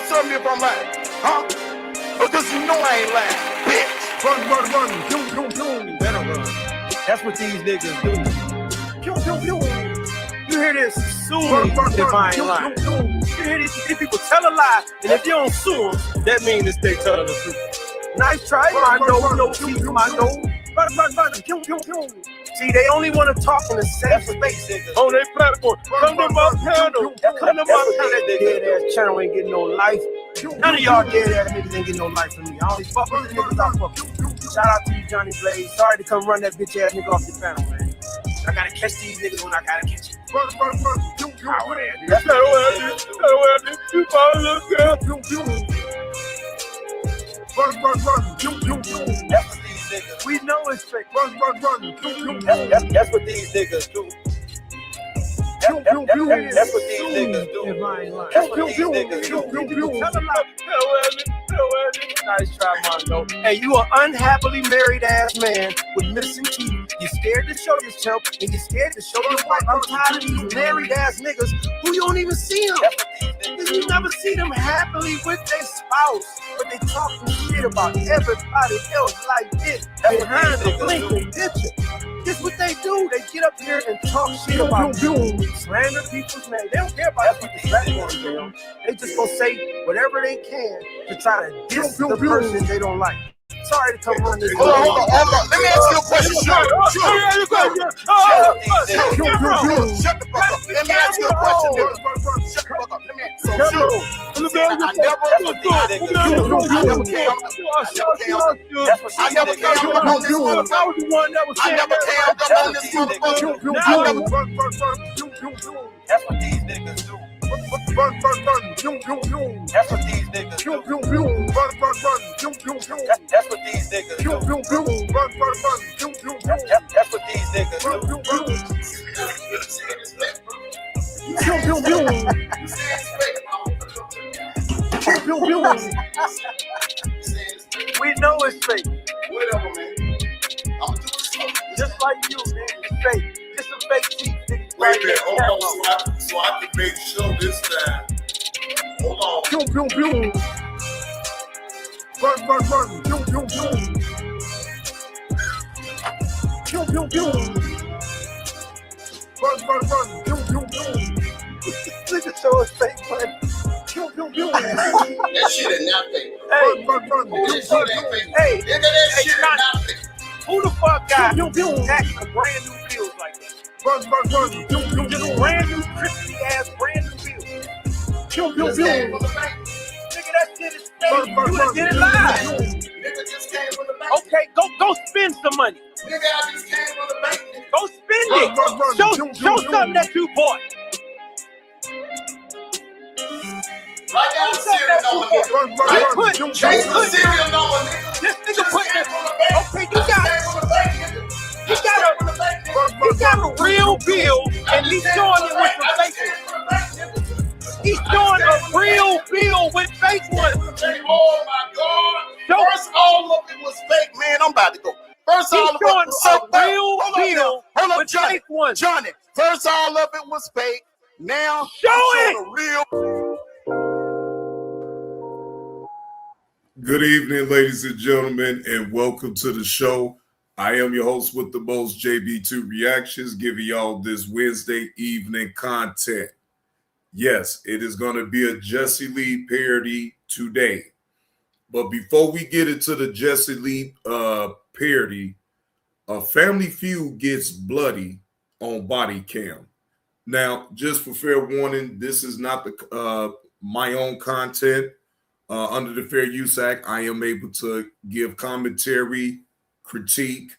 tell me if I'm lying, huh? Because you know I ain't lying, bitch. Run, boom, boom, boom. You better run. That's what these niggas do. Pew, pew, pew. You hear this? Sue me if I ain't lying. You hear these people tell a lie, and if you don't sue them, that means that they telling the truth. Nice try, my dough, no teeth, my dough. Run, pew, pew, pew. See, they only want to talk in the same space on their platform. Come to my panel. Come to my panel. That dead ass channel ain't getting no life. None of y'all dead ass niggas ain't getting no life from me. I only fuck with the niggas I fuck with. Shout out to you, Johnny Blaze. Sorry to come run that bitch ass nigga off your panel, man. I gotta catch these niggas when I gotta catch them. That's not what I did. That's not what I did. You follow the girl. Run. That's what these niggas. We know it's fake. Run. That's what these niggas do. That's what these niggas do. That's what these niggas do. Nice try, Mondo. Hey, you an unhappily married ass man with missing teeth. You're scared to show yourself, and you're scared to show your wife. I'm tired of these married ass niggas who you don't even see them. Because you never see them happily with their spouse, but they talking shit about everybody else like this behind the blinking picture. This what they do. They get up here and talk shit about you, slander people's name. They don't care about what the platform do. They just gonna say whatever they can to try to diss the person they don't like. Sorry to come on this. Hold on. Let me ask you a question. Shut the fuck up. Let me ask you a question. Shut the fuck up. Let me ask you a question. I never came on this motherfucker. That's what these niggas do. Run. That's what these niggas do. That's what these niggas do. That's what these niggas do. We know it's fake. Whatever, man. I'm gonna do it just like you, man. It's fake. It's a fake teeth. Wait a minute, hold on, so I can make sure this time. Hold on. Run. Look at so it's fake, man. That shit is not fake. Hey, that shit ain't fake. Hey, nigga, that shit is not fake. Who the fuck got taxing brand new bills like that? Run. Just brand new, crispy ass, brand new bills. Nigga, that shit is fake. You done did it live. Nigga just came from the bank. Okay, go spend some money. Nigga, I just came from the bank. Go spend it. Show something that you bought. Write down the serial number, nigga. Change the serial number, nigga. This nigga put it. Okay, you got a real bill, and he's showing it with the fake one. He's showing a real bill with fake one. Oh my God! First, all of it was fake, man. I'm about to go. First, all of it was real bill with fake one. Johnny, first, all of it was fake. Now, show it. Real. Good evening, ladies and gentlemen, and welcome to the show. I am your host with the most, JB2 Reactions, giving y'all this Wednesday evening content. Yes, it is going to be a Jesse Lee parody today. But before we get into the Jesse Lee parody, a Family Feud gets bloody on body cam. Now, just for fair warning, this is not the my own content. Under the Fair Use Act, I am able to give commentary, critique,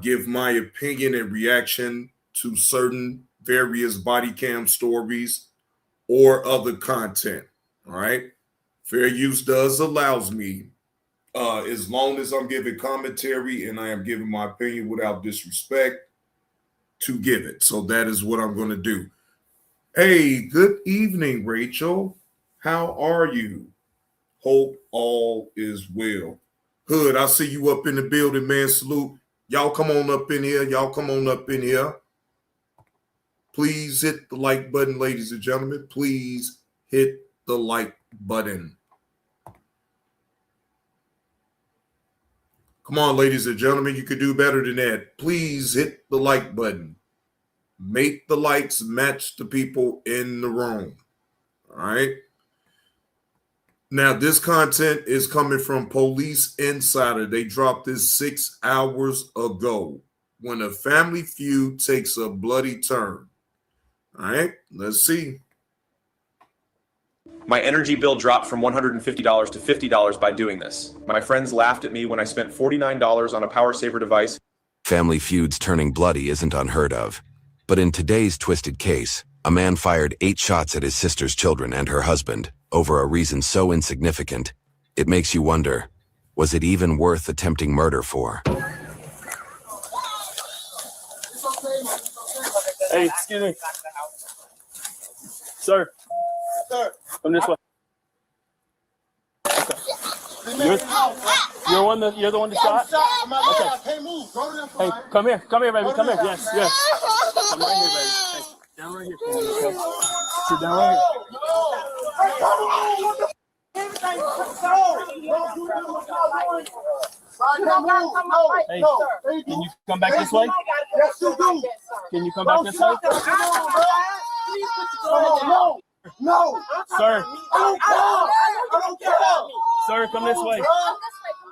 give my opinion and reaction to certain various body cam stories or other content. All right. Fair use allows me, as long as I'm giving commentary and I am giving my opinion without disrespect, to give it. So that is what I'm going to do. Hey, good evening, Rachel. How are you? Hope all is well. Hood, I see you up in the building, man. Salute. Y'all come on up in here. Please hit the like button, ladies and gentlemen. Please hit the like button. Come on, ladies and gentlemen, you could do better than that. Please hit the like button. Make the likes match the people in the room. All right. Now, this content is coming from Police Insider. They dropped this 6 hours ago. When a family feud takes a bloody turn. All right, let's see. My energy bill dropped from $150 to $50 by doing this. My friends laughed at me when I spent $49 on a power saver device. Family feuds turning bloody isn't unheard of. But in today's twisted case, a man fired 8 shots at his sister's children and her husband over a reason so insignificant, it makes you wonder, was it even worth attempting murder for? Hey, excuse me. Sir. Sir. Come this way. Okay. You're the one that shot? Okay. Hey, come here, baby, come here. Yes, yes. Come right here, baby. Hey, down right here. Sit down right here. Hey, can you come back this way? Yes, you do. Can you come back this way? No. Sir. I don't care. Sir, come this way.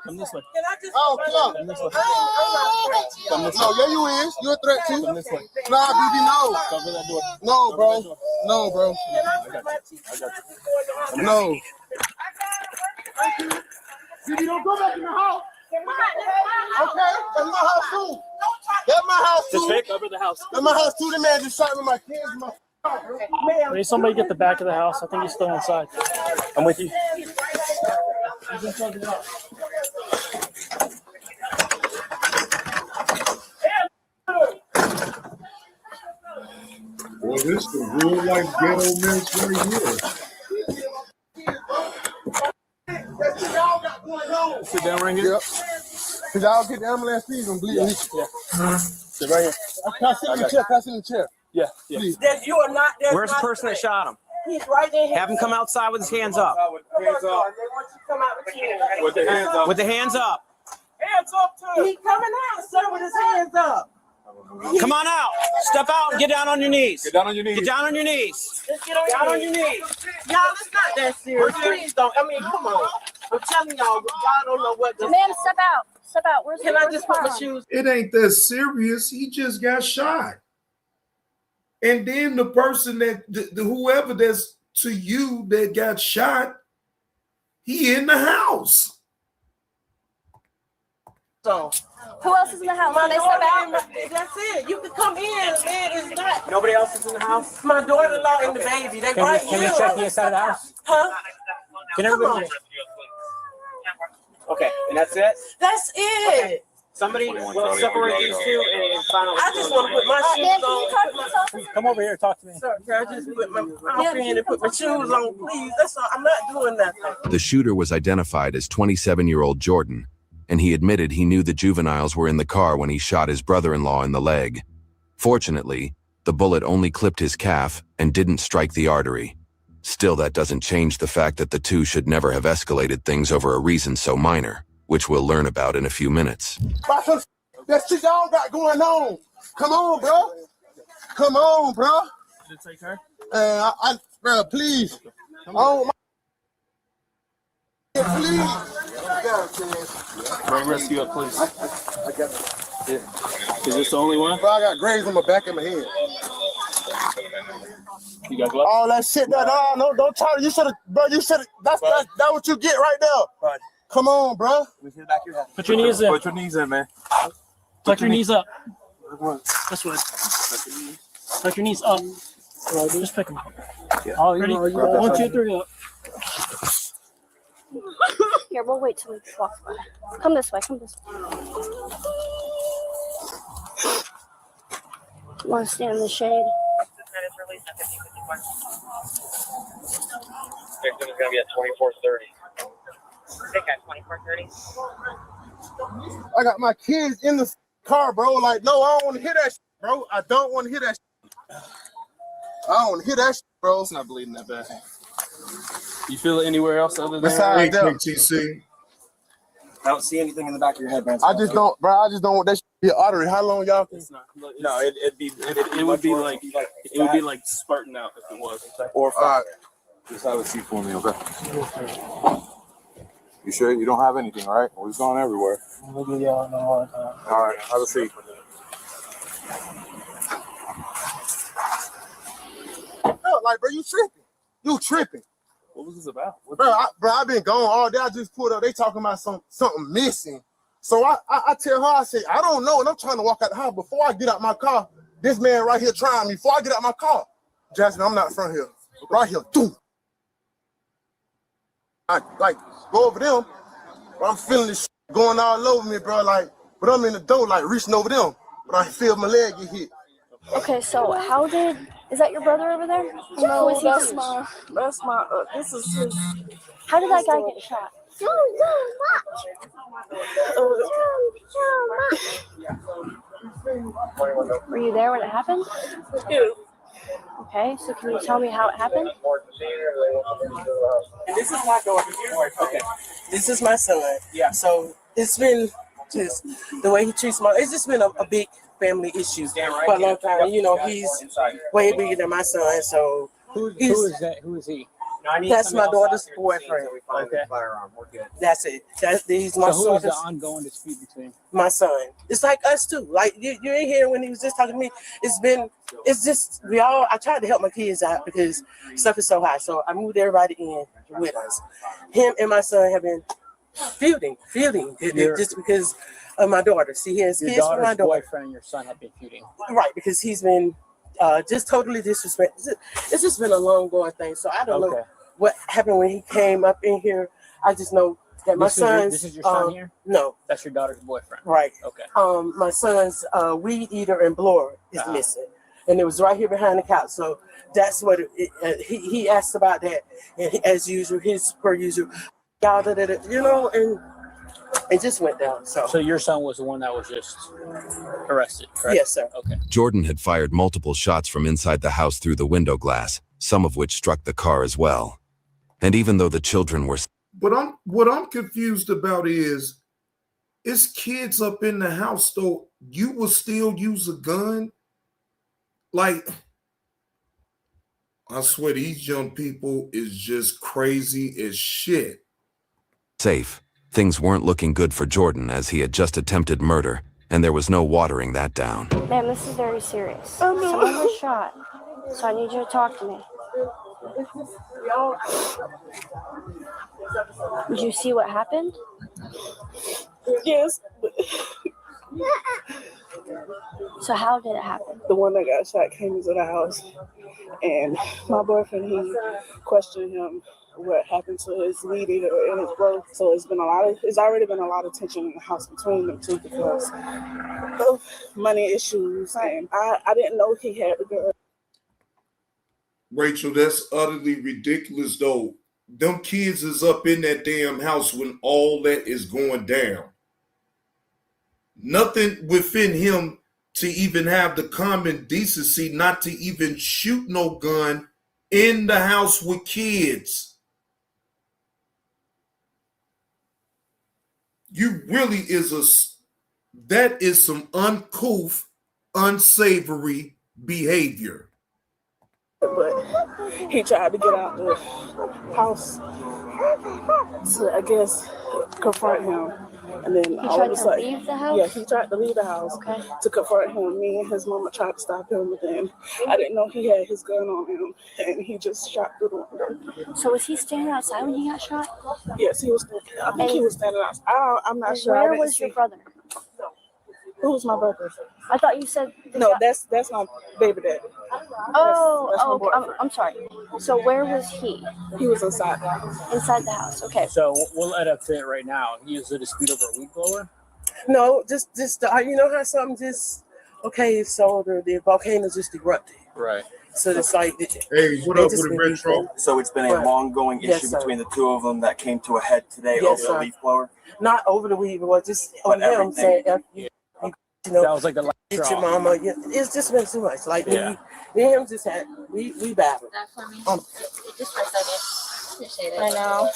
Come this way. Oh, come this way. Come this way. No, yeah, you is. You're a threat too. Come this way. Nah, BB, no. Cover that door. No, bro. No, bro. No. BB, don't go back in the house. Okay, that's my house too. That's my house too. Just cover the house. That's my house too. The man just shot me my kids. Maybe somebody get the back of the house. I think he's still inside. I'm with you. Well, this is the real life ghetto mess right here. Sit down right here. Yep. Cause y'all get the ambulance, please, and bleed. Yeah. Sit right here. Can I sit in the chair? Can I sit in the chair? Yeah. Yeah. You are not. Where's the person that shot him? He's right there. Have him come outside with his hands up. Hands up. With the hands up. With the hands up. Hands up too. He's coming out, sir, with his hands up. Come on out. Step out and get down on your knees. Get down on your knees. Get down on your knees. Just get down on your knees. Y'all, it's not that serious. Please don't. I mean, come on. I'm telling y'all don't know what this. Ma'am, step out. Step out. Can I just put my shoes? It ain't that serious. He just got shot. And then the person that, whoever that's to you that got shot, he in the house. So, who else is in the house? my They step out. daughter, that's it. You can come in, man. It's not. Nobody else is in the house? My daughter-in-law and the baby. They right here. Can you check the inside of the house? Huh? Can everybody? Okay, and that's it? That's it. Somebody will separate these two and find out. I just want to put my Ma'am, shoes can you on. talk to me? Come over here. Talk to me. Sir, can I just put my I'm in and put my shoes on, please? That's all. I'm not doing nothing. The shooter was identified as 27-year-old Jordan, and he admitted he knew the juveniles were in the car when he shot his brother-in-law in the leg. Fortunately, the bullet only clipped his calf and didn't strike the artery. Still, that doesn't change the fact that the two should never have escalated things over a reason so minor, which we'll learn about in a few minutes. That shit y'all got going on. Come on, bro. Come on, bro. Did it take her? Bro, please. Oh, my. Please. Bring rescue up, please. I got it. Is this the only one? Bro, I got graves on my back and my head. You got gloves? All that shit, no, don't try to. You should have, bro. You should have. That's what you get right there. Right. Come on, bro. Put your knees in. Put your knees in, man. Tuck your knees up. This way. Tuck your knees up. Just pick them up. Oh, ready? 1, 2, 3, up. Here, we'll wait till we walk by. Come this way. Come this way. You want to stand in the shade? Victim is going to be at 2430. Take at 2430. I got my kids in the car, bro. Like, no, I don't want to hear that shit, bro. I don't want to hear that shit. I don't want to hear that shit, bro. It's not bleeding that bad. You feel it anywhere else other than Besides them. KTC. I don't see anything in the back of your head, man. I just don't, bro. I just don't want that shit to be an artery. How long y'all can? It's not. No, it would be like it would be like spurting out if it was. or fat. Just have a seat for me, okay? You sure you don't have anything, right? Well, it's going everywhere. We'll give y'all a hard time. All right, have a seat. No, like, bro, you tripping. You tripping. What was this about? Bro, I've been gone all day. I just pulled up. They talking about something missing. So I tell her, I say, I don't know. And I'm trying to walk out the house. Before I get out my car, this man right here trying me. Before I get out my car, Jasmine, I'm not from here. Right here. Dude. I like go over them. But I'm feeling this shit going all over me, bro. Like, but I'm in the door, like reaching over them. But I feel my leg get hit. Okay, so is that your brother over there? No, Was he that's my, this is his. How did that guy get shot? Were you there when it happened? Yeah. Okay, so can you tell me how it happened? And this is my daughter. Okay. This is my son. Yeah. So it's been just the way he treats it's just been a big family issue for a long time. And, you know, he's way bigger than my son. So Who is that? Who is he? that's my daughter's boyfriend. Okay. That's it. He's So my who is the son's ongoing dispute between? my son. It's like us too. Like you ain't here when he was just talking to me. It's just I tried to help my kids out because stuff is so high. So I moved everybody in with us. Him and my son have been feuding just because of my daughter. See, he has Your kids for my daughter's daughter. boyfriend and your son have been feuding. Right, because he's been just totally disrespectful. It's just been a long going thing. So I don't know what happened when he came up in here. I just know that my son's. This is your son here? No. That's your daughter's boyfriend. Right. Okay. My son's weed eater and blower is missing. And it was right here behind the couch. So that's what he asked about that. And as usual, his per usual, you know, and it just went down. So your son was the one that was just arrested, correct? Yes, sir. Okay. Jordan had fired multiple shots from inside the house through the window glass, some of which struck the car as well. And even though the children were... But what I'm confused about is, it's kids up in the house, though. You will still use a gun? Like, I swear these young people is just crazy as shit. Safe. Things weren't looking good for Jordan as he had just attempted murder, and there was no watering that down. Ma'am, this is very serious. Someone was shot, so I need you to talk to me. Did you see what happened? yes. So how did it happen? The one that got shot came into the house, and my boyfriend, he questioned him what happened to his weed eater and his bro. So it's already been a lot of tension in the house between them two because of money issues, and I didn't know he had a girl. Rachel, that's utterly ridiculous, though. Them kids is up in that damn house when all that is going down. Nothing within him to even have the common decency not to even shoot no gun in the house with kids. You really that is some uncouth, unsavory behavior. But he tried to get out the house to, I guess, confront him. And then He tried to leave the house? Yeah, he tried to leave the house to confront him. Me and his mama tried to stop him, but then I didn't know he had his gun on him, and he just shot through the window. So was he standing outside when he got shot? Yes, he was. I think he was standing outside. I'm not sure. Where was your brother? Who was my brother? I thought you said... No, that's my baby daddy. I'm sorry. So where was he? He was inside the house. Inside the house, okay. So we'll let up to it right now. He is a dispute over a weed blower? No, just you know how something just... Okay, so the volcano just erupted. Right. So it's like... Hey, what up with the retro? So it's been a long-going issue between the two of them that came to a head today over the leaf blower? Not over the weed blower, just on him saying... You know, that was like the last straw. Your mama. Yeah, it's just been too much. Like me and him just had we battled. That for me. Just for a second. Appreciate it. I know.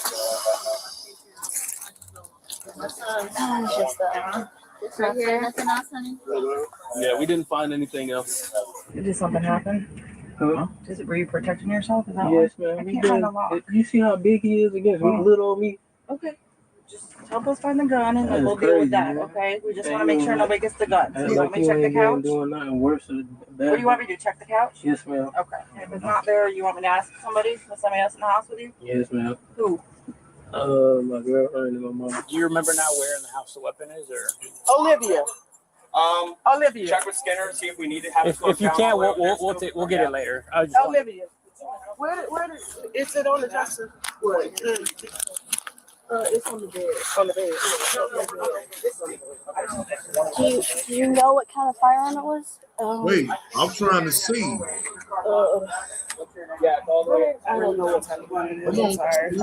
It's just right here. Nothing else, honey? Yeah, we didn't find anything else. Did something happen? Huh? Were you protecting yourself? Is that Yes, why? man. I We can't find the did. lock. You see how big he is against little old me? Okay. Just help us find the gun and then That we'll is deal with crazy, that, man. okay? We just Hey, want to make you sure know, nobody gets the gun. So you want me to check the couch? Doing nothing worse than that. What do you want me to do? Check the couch? Yes, ma'am. Okay. If it's not there, you want me to ask somebody? Is somebody else in the house with you? Yes, ma'am. Who? My girlfriend and my mom. Do you remember now where in the house the weapon is, or? Olivia. Olivia. Check with Skinner, see if we need to have it. If you can't, we'll get it later. Olivia. Where is it on the dresser? What? It's on the bed. On the bed. Do you know what kind of firearm it was? Wait, I'm trying to see. I don't know what type of one it is. I'm sorry.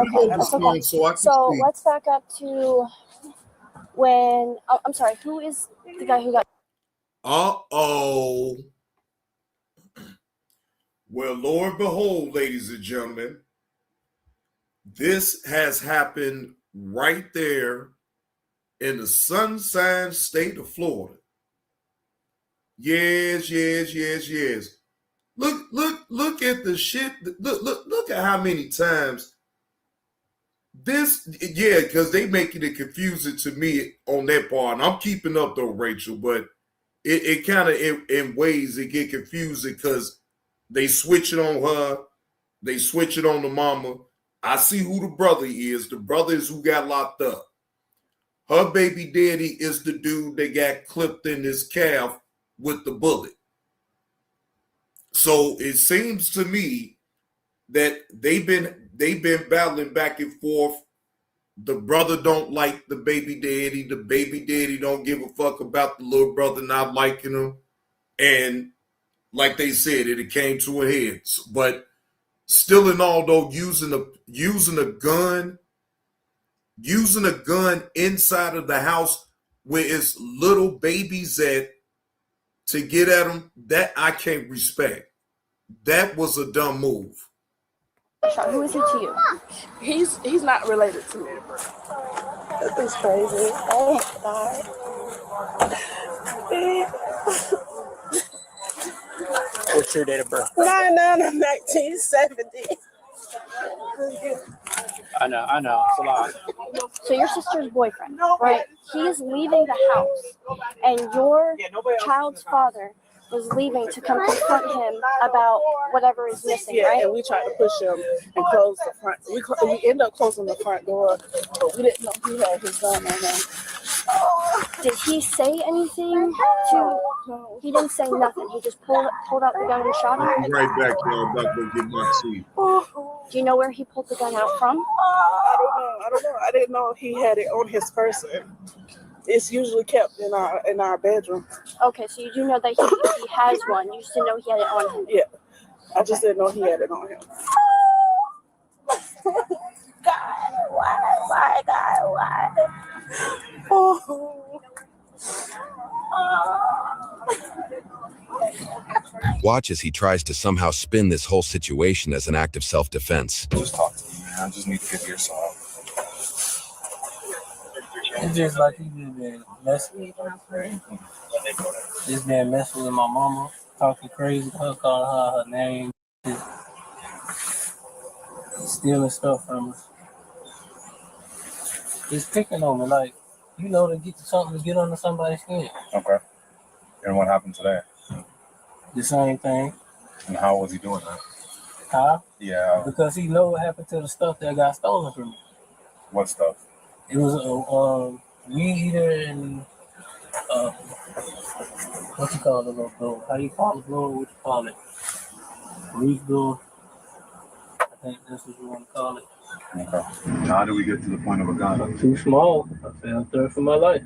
Okay. So let's back up to when. Oh, I'm sorry. Who is the guy who got? Uh-oh. Well, Lord behold, ladies and gentlemen, this has happened right there in the sunshine state of Florida. Yes. Look at the shit. Look at how many times this, because they making it confusing to me on that part. And I'm keeping up though, Rachel, but it kind of in ways it get confusing because they switch it on her, they switch it on the mama. I see who the brother is. The brother is who got locked up. Her baby daddy is the dude that got clipped in his calf with the bullet. So it seems to me that they've been battling back and forth. The brother don't like the baby daddy. The baby daddy don't give a fuck about the little brother not liking him. And like they said, it came to a head. But still in all, though, using a gun inside of the house where it's little babies at to get at them, that I can't respect. That was a dumb move. Who is he to you? He's not related to me. That's crazy. Oh my God. What's your date of birth? 9/9/1970. I know. It's a lot. So your sister's boyfriend, right? He's leaving the house, and your child's father was leaving to come confront him about whatever is missing, Yeah, right? and we tried to push him and close the front. We ended up closing the front door, but we didn't know he had his gun on him. Did he say anything to? He didn't say nothing. He just pulled out the gun and shot him. I'll be right back, y'all. I'm about to go get my tea. Do you know where he pulled the gun out from? I don't know. I didn't know he had it on his person. It's usually kept in our bedroom. Okay, so you do know that he has one. You just didn't know he had it on him. Yeah, I just didn't know he had it on him. God, why, God, why? Watch as he tries to somehow spin this whole situation as an act of self-defense. Just talk to me, man. I just need to get your side. It's just like he just been messing. Just been messing with my mama, talking crazy, her calling her name, just stealing stuff from us. Just picking on me, like, to get something to get under somebody's skin. Okay. And what happened today? The same thing. And how was he doing that? Huh? Yeah. Because he know what happened to the stuff that got stolen from me. What stuff? It was a weed eater and what you call the little blow? How you call the blow? What you call it? Reef blow. I think that's what you want to call it. Okay. How do we get to the point of a gun? Too small. I fell third for my life.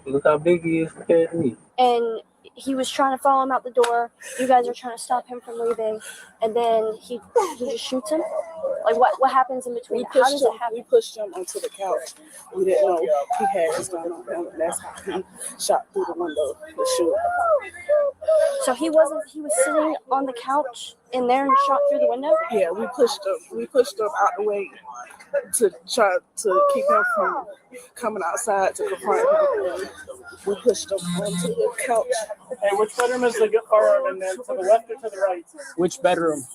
Look how big he is compared to me. And he was trying to follow him out the door. You guys are trying to stop him from leaving, and then he just shoots him. Like what happens in between? How does it happen? We pushed him onto the couch. We didn't know he had his gun on him, and that's how he shot through the window to shoot. So he was sitting on the couch in there and shot through the window? Yeah, we pushed him. We pushed him out the way to try to keep him from coming outside to confront him. We pushed him onto the couch. Hey, which bedroom is the firearm in there? To the left or to the right? Which bedroom?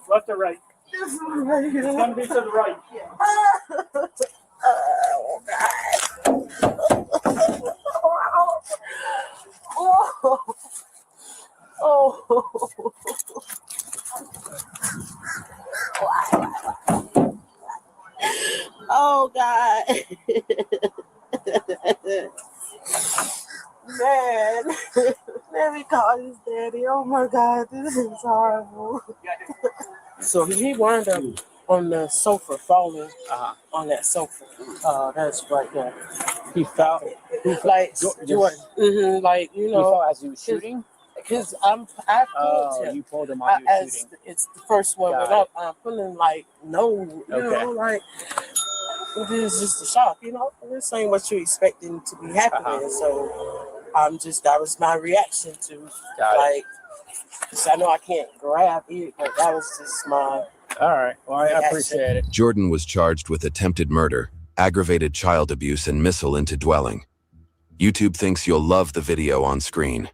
Left or right? It's gonna be to the right. Oh, God. Man, let me call his daddy. Oh my God, this is horrible. So he wound up on the sofa, falling on that sofa. That's right there. He fell. Like, Like, you know. He fell as he was shooting? Because I pulled him. You pulled him while he was shooting. It's the first one went up. I'm pulling like, no, you know, like, this is just a shock, you know. This ain't what you're expecting to be happening. So that was my reaction to, like, because I know I can't grab it, but that was just my. All right. Well, I appreciate it. Jordan was charged with attempted murder, aggravated child abuse, and missile into dwelling. YouTube thinks you'll love the video on screen.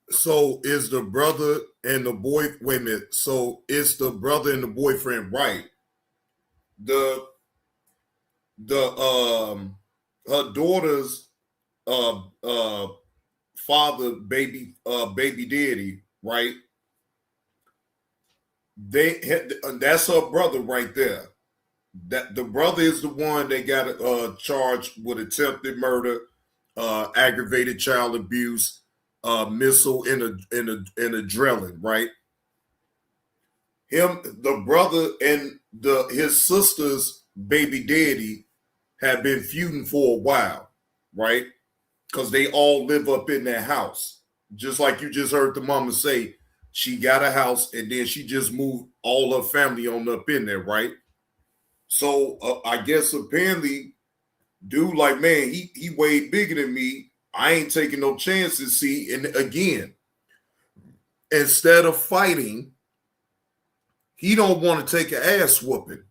So is the brother and the boy, wait a minute. So is the brother and the boyfriend right? Her daughter's father, baby daddy, right? That's her brother right there. That the brother is the one that got charged with attempted murder, aggravated child abuse, missile in a drilling, right? The brother and his sister's baby daddy have been feuding for a while, right? Because they all live up in that house. Just like you just heard the mama say, she got a house and then she just moved all her family on up in there, right? So I guess apparently, dude, like, man, he way bigger than me. I ain't taking no chances. See, and again, instead of fighting, he don't want to take an ass whooping.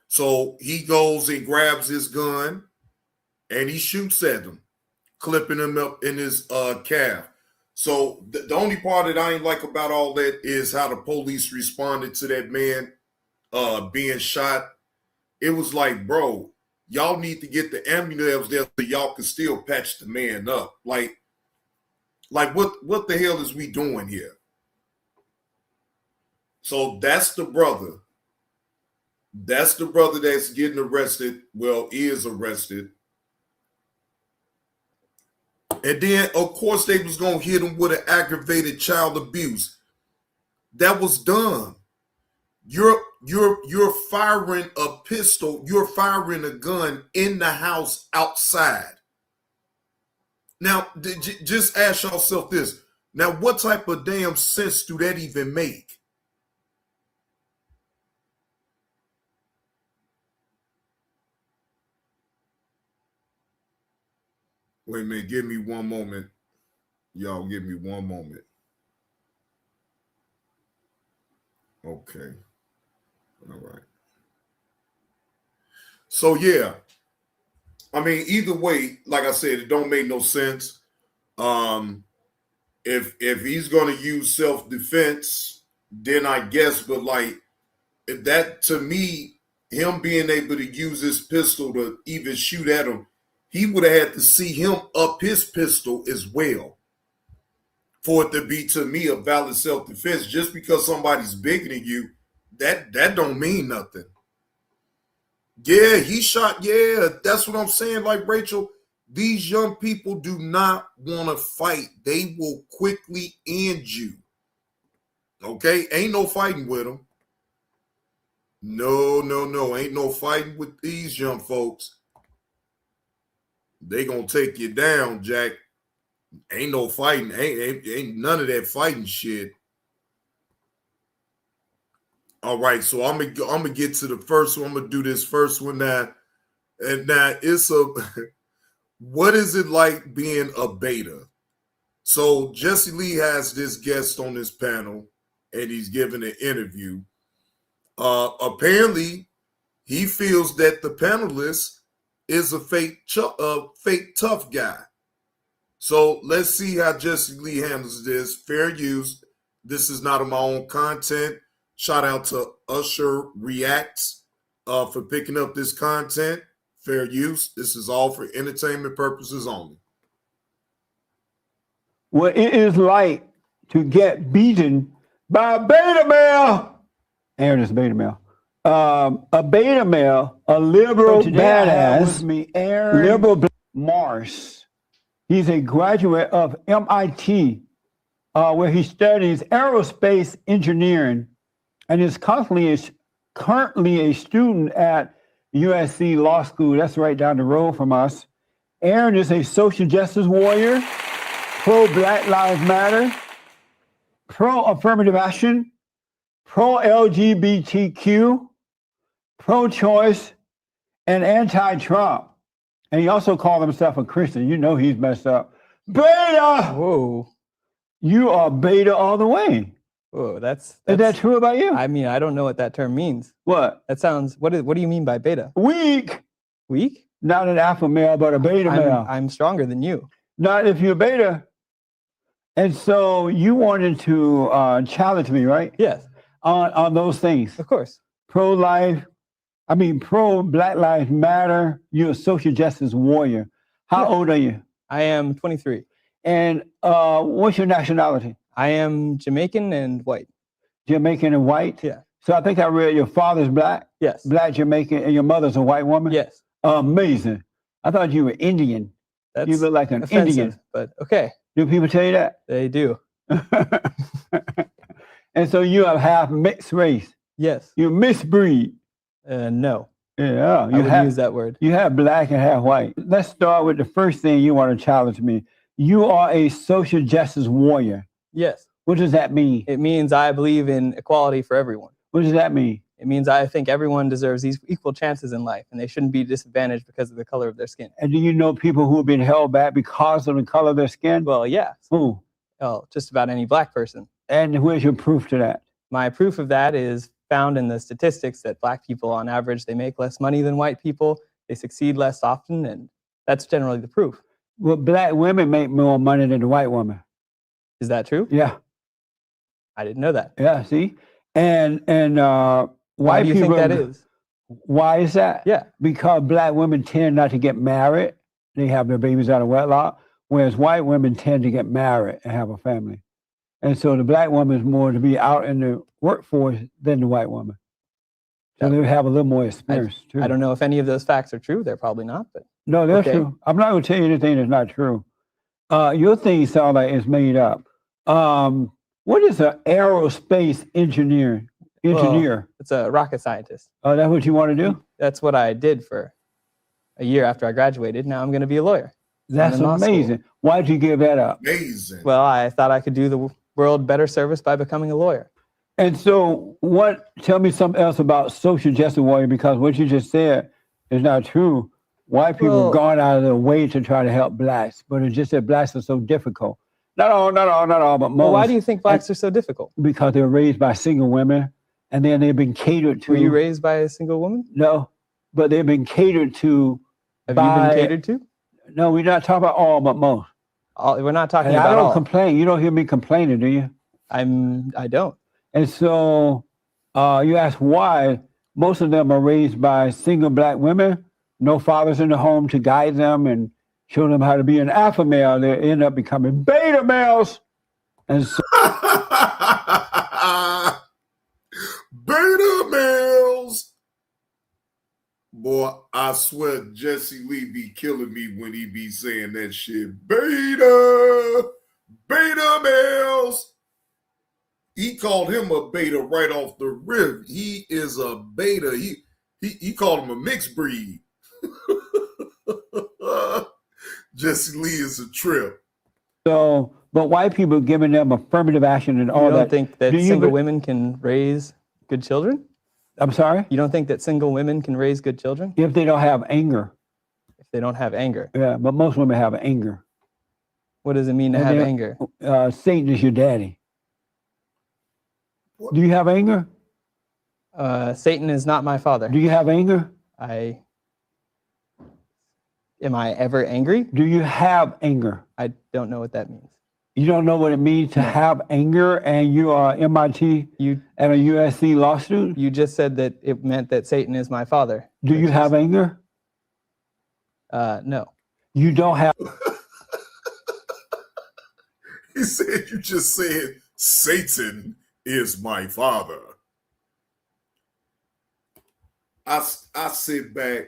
So he goes and grabs his gun and he shoots at him, clipping him up in his calf. So the only part that I ain't like about all that is how the police responded to that man being shot. It was like, bro, y'all need to get the ambulance there so y'all can still patch the man up. Like what the hell is we doing here? So that's the brother. That's the brother that's getting arrested. Well, is arrested. And then, of course, they was going to hit him with an aggravated child abuse. That was done. You're firing a pistol. You're firing a gun in the house outside. Now, just ask yourself this. Now, what type of damn sense do that even make? Wait a minute. Give me one moment. Y'all give me one moment. Okay. All right. So, yeah. I mean, either way, like I said, it don't make no sense. If he's going to use self-defense, then I guess, but like, if that, to me, him being able to use his pistol to even shoot at him, he would have had to see him up his pistol as well for it to be, to me, a valid self-defense. Just because somebody's bigger than you, that don't mean nothing. Yeah, he shot. Yeah, that's what I'm saying. Like, Rachel, these young people do not want to fight. They will quickly end you. Okay? Ain't no fighting with them. No. Ain't no fighting with these young folks. they gonna take you down, Jack. Ain't no fighting. Ain't none of that fighting shit. All right, so I'm gonna get to the first one. I'm gonna do this first one now. And now it's what is it like being a beta? So Jesse Lee has this guest on this panel, and he's giving an interview. Apparently, he feels that the panelist is a fake tough guy. So let's see how Jesse Lee handles this. Fair use. This is not of my own content. Shout out to Usher Reacts for picking up this content. Fair use. This is all for entertainment purposes only. What it is like to get beaten by a beta male. Aaron is a beta male. A beta male, a liberal badass, liberal Mars. He's a graduate of MIT, where he studies aerospace engineering and is currently a student at USC Law School. That's right down the road from us. Aaron is a social justice warrior, pro-Black Lives Matter, pro-affirmative action, pro-LGBTQ, pro-choice, and anti-Trump. And he also called himself a Christian. You know he's messed up. Beta! Whoa. You are beta all the way. Whoa, that's Is that true about you? I mean, I don't know what that term means. What? That sounds, what do you mean by beta? Weak. Weak? Not an alpha male, but a beta male. I'm stronger than you. Not if you're beta. And so you wanted to challenge me, right? Yes. On those things. Of course. Pro-Black Lives Matter. You're a social justice warrior. How old are you? I am 23. And what's your nationality? I am Jamaican and white. Jamaican and white? Yeah. So I think I read your father's black? Yes. Black Jamaican, and your mother's a white woman? Yes. Amazing. I thought you were Indian. That's you look like an offensive, Indian. but okay. Do people tell you that? They do. And so you have half mixed race. Yes. You misbreed. No. Yeah. I would use that word. You have black and half white. Let's start with the first thing you want to challenge me. You are a social justice warrior. Yes. What does that mean? It means I believe in equality for everyone. What does that mean? It means I think everyone deserves these equal chances in life, and they shouldn't be disadvantaged because of the color of their skin. And do you know people who have been held back because of the color of their skin? Well, yeah. Who? Oh, just about any black person. And where's your proof to that? My proof of that is found in the statistics that black people, on average, they make less money than white people. They succeed less often, and that's generally the proof. Well, black women make more money than the white woman. Is that true? Yeah. I didn't know that. Yeah, see? And why do you think that is? Why is that? Yeah. Because black women tend not to get married. They have their babies out of wedlock, whereas white women tend to get married and have a family. And so the black woman is more to be out in the workforce than the white woman. So they have a little more experience, too. I don't know if any of those facts are true. They're probably not, but no, they're true. I'm not going to tell you anything that's not true. Your thing sounds like it's made up. What is an aerospace engineer? Well, it's a rocket scientist. Oh, that's what you want to do? That's what I did for a year after I graduated. Now I'm going to be a lawyer. That's amazing. Why'd you give that up? Amazing. Well, I thought I could do the world better service by becoming a lawyer. And so tell me something else about social justice warrior, because what you just said is not true. White people have gone out of their way to try to help blacks, but it's just that blacks are so difficult. Not all, but most. Well, why do you think blacks are so difficult? Because they were raised by single women, and then they've been catered to. Were you raised by a single woman? No, but they've been catered to. Have you been catered to? No, we're not talking about all, but most. We're not talking about all. I don't complain. You don't hear me complaining, do you? I don't. And so you ask why. Most of them are raised by single black women, no fathers in the home to guide them and show them how to be an alpha male. They end up becoming beta males. And so beta males. Boy, I swear Jesse Lee be killing me when he be saying that shit. Beta males. He called him a beta right off the rip. He is a beta. He called him a mixed breed. Jesse Lee is a trip. So, but white people giving them affirmative action and all You don't that. think that Do you single be- women can raise good children? I'm sorry? You don't think that single women can raise good children? If they don't have anger. If they don't have anger. Yeah, but most women have anger. What does it mean to And have they- anger? Satan is your daddy. Do you have anger? Satan is not my father. Do you have anger? Am I ever angry? Do you have anger? I don't know what that means. You don't know what it means to have anger, and you are MIT and a USC law student? You just said that it meant that Satan is my father. Do you have anger? No. You don't have. He said, you just said, Satan is my father. I sit back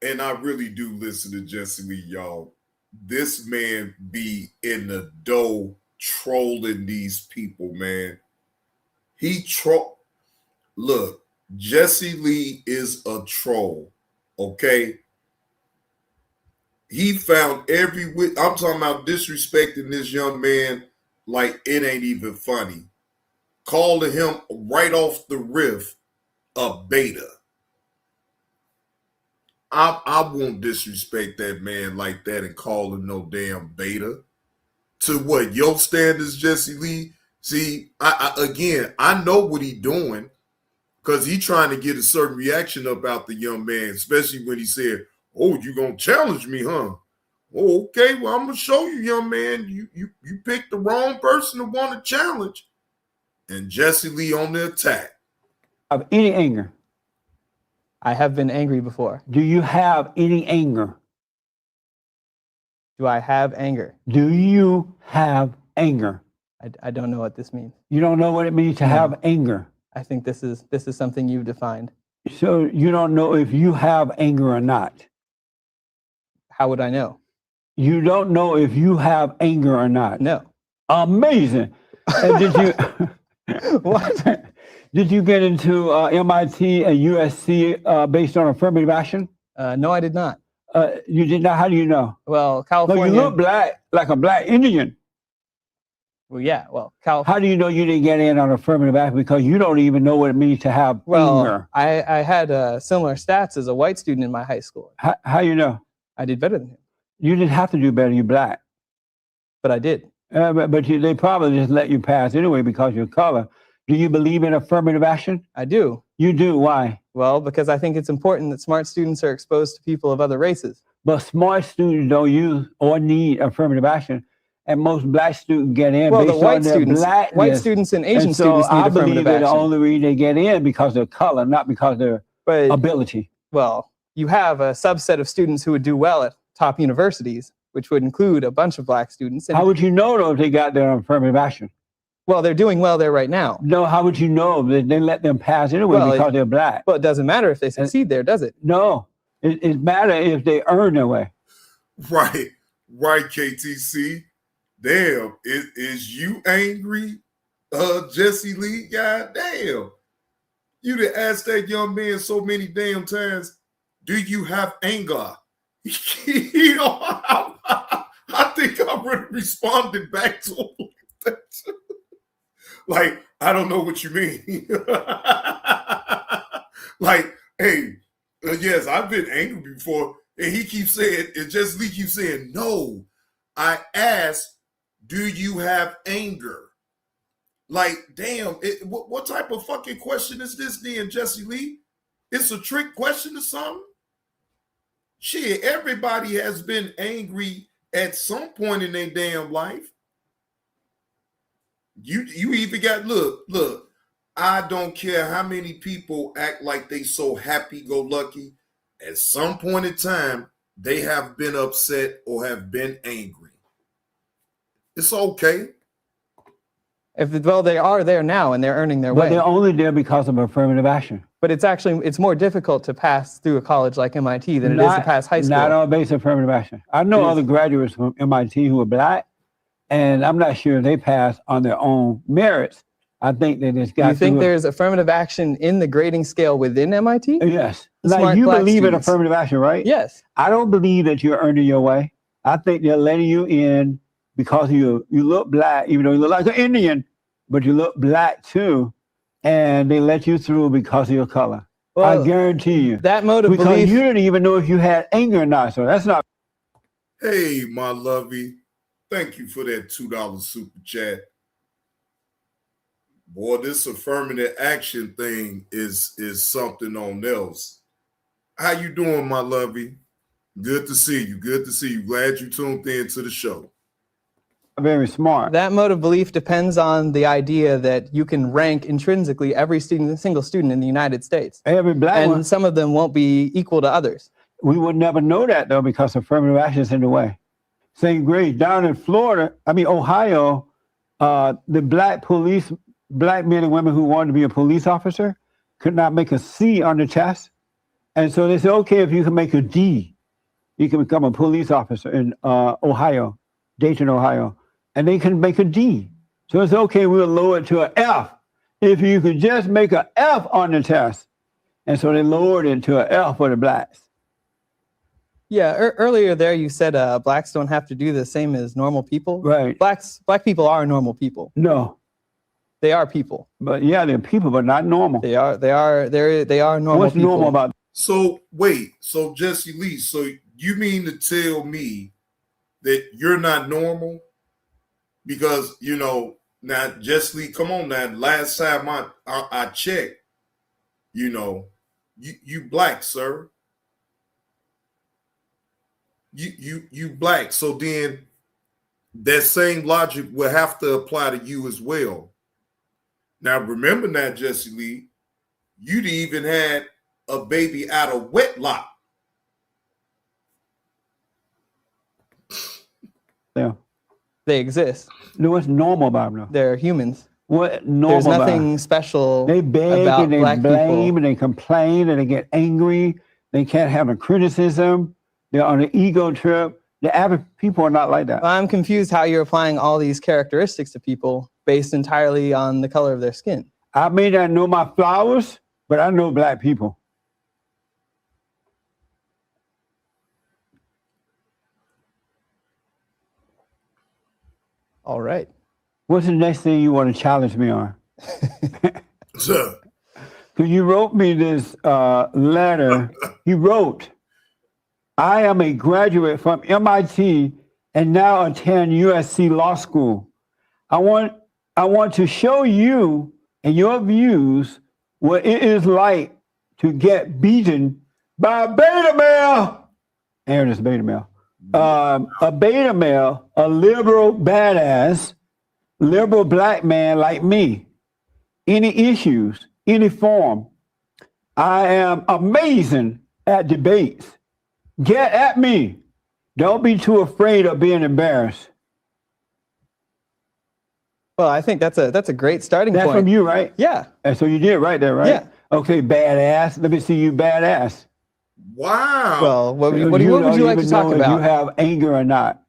and I really do listen to Jesse Lee, y'all. This man be in the dough trolling these people, man. Look, Jesse Lee is a troll, okay? He found I'm talking about disrespecting this young man like it ain't even funny. Calling him right off the riff a beta. I won't disrespect that man like that and call him no damn beta. To what, your standards, Jesse Lee? See, I know what he doing because he trying to get a certain reaction about the young man, especially when he said, oh, you gonna challenge me, huh? Oh, okay, well, I'm gonna show you, young man. You picked the wrong person to want to challenge. And Jesse Lee on the attack. Have any anger? I have been angry before. Do you have any anger? Do I have anger? Do you have anger? I don't know what this means. You don't know what it means to have anger. I think this is something you've defined. So you don't know if you have anger or not. How would I know? You don't know if you have anger or not. No. Amazing. And did you what? Did you get into MIT and USC based on affirmative action? No, I did not. You did not? How do you know? Well, California. Well, you look black, like a black Indian. Well, yeah. Well, California. How do you know you didn't get in on affirmative action? Because you don't even know what it means to have anger. I had similar stats as a white student in my high school. How you know? I did better than him. You didn't have to do better. You're black. But I did. But they probably just let you pass anyway because you're color. Do you believe in affirmative action? I do. You do. Why? Well, because I think it's important that smart students are exposed to people of other races. But smart students don't use or need affirmative action. And most black students get in Well, based the white on their students, blackness. white students and Asian And so students need I affirmative believe that action. the only reason they get in because of their color, not because of their ability. Well, you have a subset of students who would do well at top universities, which would include a bunch of black students. How would you know though if they got their affirmative action? Well, they're doing well there right now. No, how would you know that they let them pass anyway because they're black? Well, it doesn't matter if they succeed there, does it? No, it matters if they earn their way. Right, KTC. Damn, is you angry, Jesse Lee? God damn. You done asked that young man so many damn times, do you have anger? You know, I think I really responded back to him like that. Like, I don't know what you mean. Like, hey, yes, I've been angry before. And he keeps saying, and Jesse Lee keeps saying, no, I asked, do you have anger? Like, damn, what type of fucking question is this then, Jesse Lee? It's a trick question or something? Shit, everybody has been angry at some point in their damn life. You even got, look, I don't care how many people act like they so happy-go-lucky. At some point in time, they have been upset or have been angry. It's okay. Well, they are there now and they're earning their way. But they're only there because of affirmative action. But it's more difficult to pass through a college like MIT than it is to pass high school. Not on base of affirmative action. I know other graduates from MIT who are black, and I'm not sure they pass on their own merits. I think they just got. You think there's affirmative action in the grading scale within MIT? Yes. smart like you black believe in students. affirmative action, right? Yes. I don't believe that you're earning your way. I think they're letting you in because you look black, even though you look like an Indian, but you look black too, and they let you through because of your color. Well, I guarantee you. That mode of because belief. you didn't even know if you had anger or not. So that's not. Hey, my lovey, thank you for that $2 super chat. Boy, this affirmative action thing is something on else. How you doing, my lovey? Good to see you. Good to see you. Glad you tuned in to the show. Very smart. That mode of belief depends on the idea that you can rank intrinsically every single student in the United States. Every black and one. some of them won't be equal to others. We would never know that though because affirmative action is in the way. Same grade down in Florida, Ohio, the black men and women who wanted to be a police officer could not make a C on the chest. And so they said, okay, if you can make a D, you can become a police officer in Ohio, Dayton, Ohio. And they can make a D. So it's okay, we'll lower it to an F. If you could just make an F on the test. And so they lowered it to an F for the blacks. Yeah, earlier there you said blacks don't have to do the same as normal people. Right. Black people are normal people. No. They are people. But yeah, they're people, but not normal. They are normal What's people. normal about? So wait, so Jesse Lee, so you mean to tell me that you're not normal? Because, now Jesse Lee, come on now, last time I checked, you black, sir. You black. So then that same logic will have to apply to you as well. Now remember now, Jesse Lee, you'd even had a baby out of wedlock. Yeah. They exist. No, what's normal about them? They're humans. What normal? There's nothing special. They beg about and they black blame people. and they complain and they get angry. They can't have a criticism. They're on an ego trip. The average people are not like that. I'm confused how you're applying all these characteristics to people based entirely on the color of their skin. I may not know my flowers, but I know black people. All right. What's the next thing you want to challenge me on? Sir. Because you wrote me this letter. You wrote, I am a graduate from MIT and now attend USC Law School. I want to show you and your views what it is like to get beaten by a beta male. Aaron is a beta male. A beta male, a liberal badass, liberal black man like me. Any issues, any form. I am amazing at debates. Get at me. Don't be too afraid of being embarrassed. Well, I think that's a great starting That's point. from you, right? Yeah. And so you did right there, right? Yeah. Okay, badass. Let me see you badass. Wow. Well, what would you don't like to even talk know if about? you have anger or not.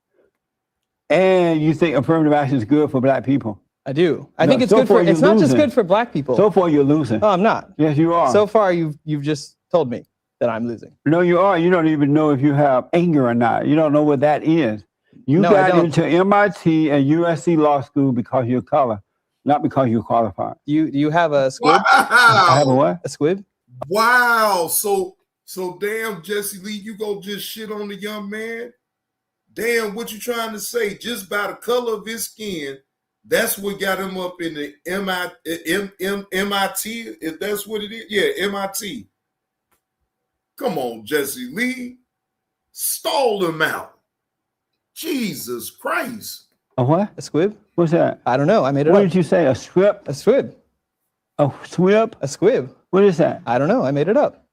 And you think affirmative action is good for black people. I do. I No, think it's so good for. far you're It's not just losing. good for black people. So far you're losing. Oh, I'm not. Yes, you are. So far, you've just told me that I'm losing. No, you are. You don't even know if you have anger or not. You don't know what that is. You No, I got don't. into MIT and USC Law School because of your color, not because you're qualified. Do you have a squib? I have a what? A squib? Wow. So damn, Jesse Lee, you go just shit on the young man? Damn, what you trying to say? Just by the color of his skin, that's what got him up in the MIT, if that's what it is. Yeah, MIT. Come on, Jesse Lee. Stall him out. Jesus Christ. A what? A squib? What's that? I don't know. I made it What up. did you say? A script? A squib. A swip? A squib. What is that? I don't know. I made it up.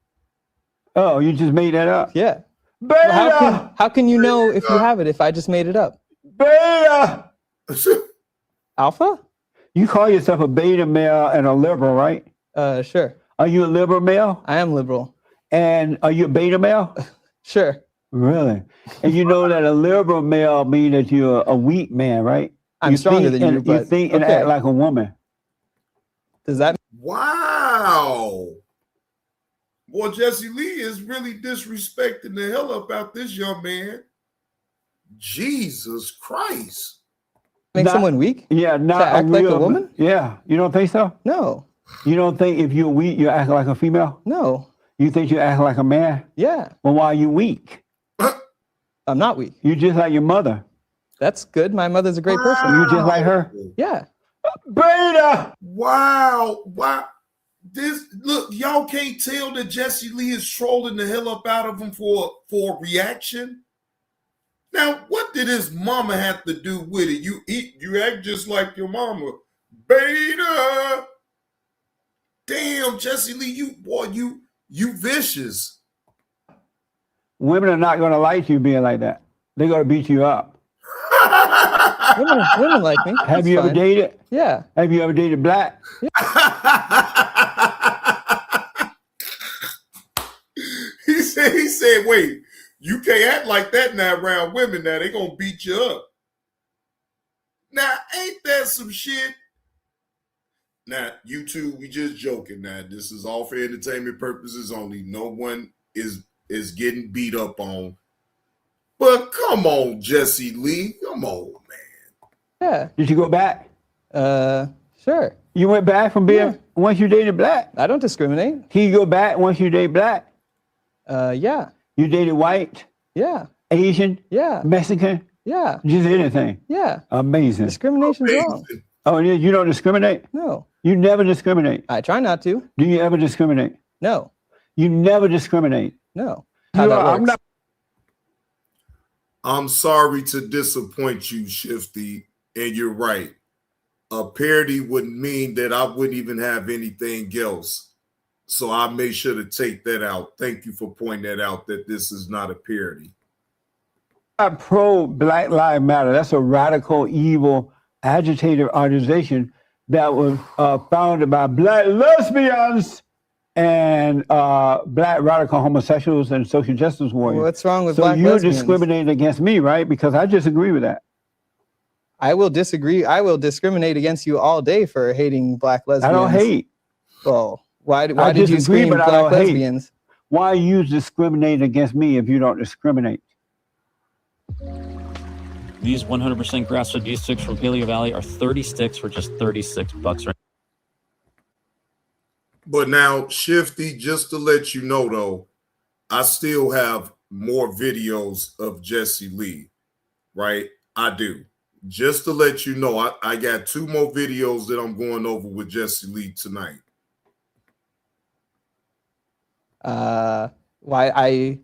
Oh, you just made that up? Yeah. Beta! Well, how can you know if you have it if I just made it up? Beta! Alpha? You call yourself a beta male and a liberal, right? Sure. Are you a liberal male? I am liberal. And are you a beta male? Sure. Really? And you know that a liberal male means that you're a weak man, right? I'm stronger than you, You but think and okay. act like a woman. Does that? Wow. Boy, Jesse Lee is really disrespecting the hell up out this young man. Jesus Christ. Make someone weak? Yeah, not to act like a woman? Yeah, you don't think so? No. You don't think if you're weak, you act like a female? No. You think you act like a man? Yeah. Well, why are you weak? I'm not weak. You're just like your mother. That's good. My mother's a great person. You're just like her? Yeah. Beta! Wow. Wow. Look, y'all can't tell that Jesse Lee is trolling the hell up out of him for a reaction. Now, what did his mama have to do with it? You act just like your mama. Beta. Damn, Jesse Lee, you vicious. Women are not going to like you being like that. They're going to beat you up. women like me. Have you ever dated? Yeah. Have you ever dated black? He said, wait, you can't act like that now around women. Now they gonna beat you up. Now, ain't that some shit? Now, you two, we just joking. Now, this is all for entertainment purposes only. No one is getting beat up on. But come on, Jesse Lee. Come on, man. Yeah. Did you go back? Sure. You went back from being once you dated black? I don't discriminate. Can you go back once you date black? Yeah. You dated white? Yeah. Asian? Yeah. Mexican? Yeah. Just anything? Yeah. Amazing. Discrimination's wrong. Oh, you don't discriminate? No. You never discriminate? I try not to. Do you ever discriminate? No. You never discriminate? No. How that works. I'm sorry to disappoint you, Shifty, and you're right. A parody would mean that I wouldn't even have anything else. So I made sure to take that out. Thank you for pointing that out, that this is not a parody. I'm pro Black Lives Matter. That's a radical, evil, agitated organization that was founded by black lesbians and black radical homosexuals and social justice warriors. What's wrong with so black you're lesbians? discriminating against me, right? Because I disagree with that. I will disagree. I will discriminate against you all day for hating black lesbians. I don't hate. Well, why did you scream but I black don't lesbians? Hate. Why are you discriminating against me if you don't discriminate? These 100% grass-fed beef sticks from Paleo Valley are 30 sticks for just $36 right. But now, Shifty, just to let you know, though, I still have more videos of Jesse Lee, right? I do. Just to let you know, I got 2 more videos that I'm going over with Jesse Lee tonight. Why I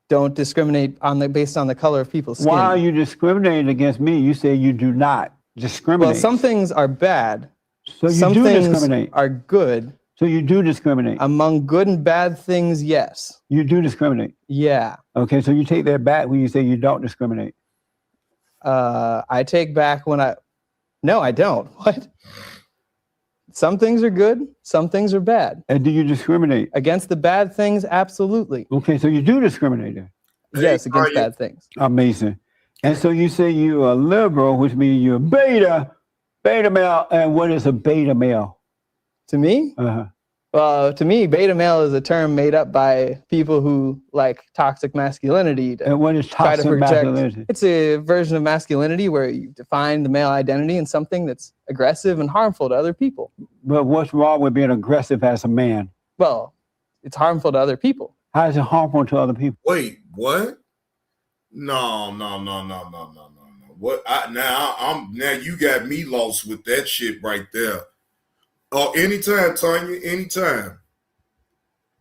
don't discriminate based on the color of people's skin. Why are you discriminating against me? You say you do not discriminate. Well, some things are bad. So you some do things discriminate. Are good. So you do discriminate. Among good and bad things, yes. You do discriminate. Yeah. Okay, so you take that back when you say you don't discriminate. I take back when no, I don't. What? Some things are good, some things are bad. And do you discriminate? Against the bad things, absolutely. Okay, so you do discriminate then? Yes, against bad things. Amazing. And so you say you're a liberal, which means you're a beta male. And what is a beta male? To me? Well, to me, beta male is a term made up by people who like toxic masculinity. And what is toxic masculinity? It's a version of masculinity where you define the male identity in something that's aggressive and harmful to other people. But what's wrong with being aggressive as a man? Well, it's harmful to other people. How is it harmful to other people? Wait, what? No. What? Now you got me lost with that shit right there. Oh, anytime, Tanya, anytime.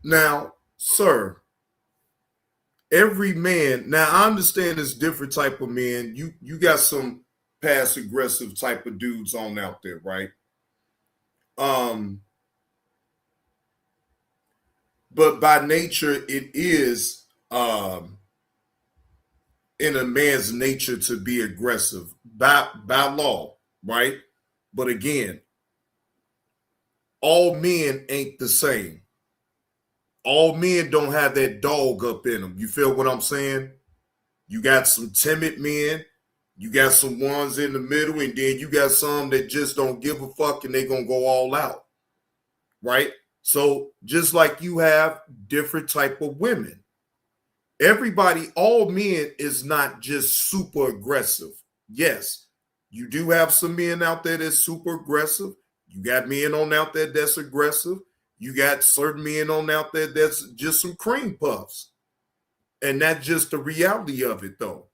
Now, sir, every man, now I understand there's different type of men. You got some passive aggressive type of dudes on out there, right? But by nature, it is in a man's nature to be aggressive by law, right? But again, all men ain't the same. All men don't have that dog up in them. You feel what I'm saying? You got some timid men, you got some ones in the middle, and then you got some that just don't give a fuck and they gonna go all out, right? So just like you have different type of women, everybody, all men is not just super aggressive. Yes, you do have some men out there that's super aggressive. You got men on out there that's aggressive. You got certain men on out there that's just some cream puffs. And that's just the reality of it, though.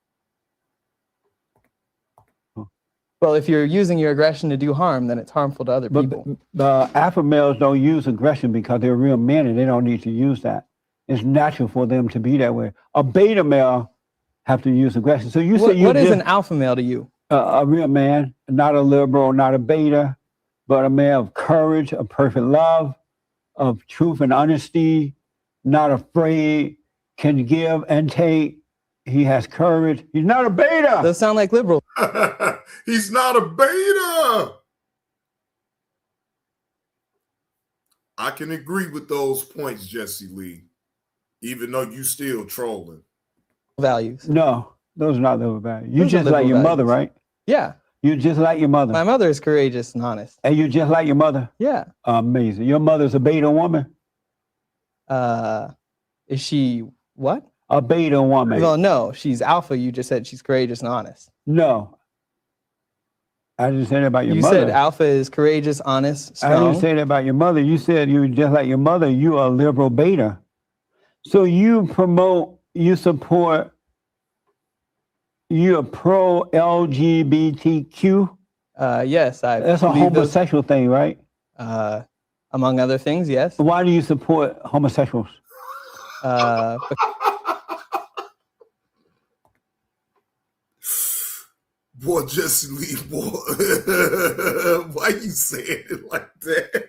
Well, if you're using your aggression to do harm, then it's harmful to other people. The alpha males don't use aggression because they're real men and they don't need to use that. It's natural for them to be that way. A beta male have to use aggression. So you say what is an alpha male to you? A real man, not a liberal, not a beta, but a man of courage, of perfect love, of truth and honesty, not afraid, can give and take. He has courage. He's not a beta. Those sound like liberal. He's not a beta. I can agree with those points, Jesse Lee, even though you still trolling. Values. No, those are not liberal values. You just like your mother, right? Yeah. You just like your mother. My mother is courageous and honest. And you just like your mother? Yeah. Amazing. Your mother's a beta woman? Is she what? A beta woman. Well, no, she's alpha. You just said she's courageous and honest. No. I didn't say that about your mother. You said alpha is courageous, honest, strong. I didn't say that about your mother. You said you just like your mother. You are a liberal beta. So you promote, you support, you're pro LGBTQ? Yes. That's a homosexual thing, right? Among other things, yes. Why do you support homosexuals? Boy, Jesse Lee, boy, why you saying it like that?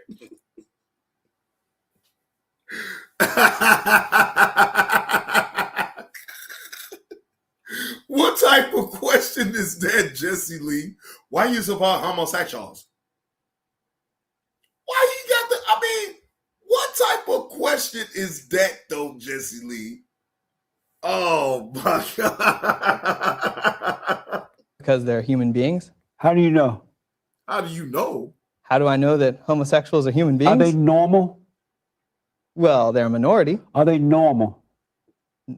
What type of question is that, Jesse Lee? Why you support homosexuals? Why you got the, I mean, what type of question is that though, Jesse Lee? Oh my God. Because they're human beings. How do you know? How do you know? How do I know that homosexuals are human beings? Are they normal? Well, they're a minority. Are they normal?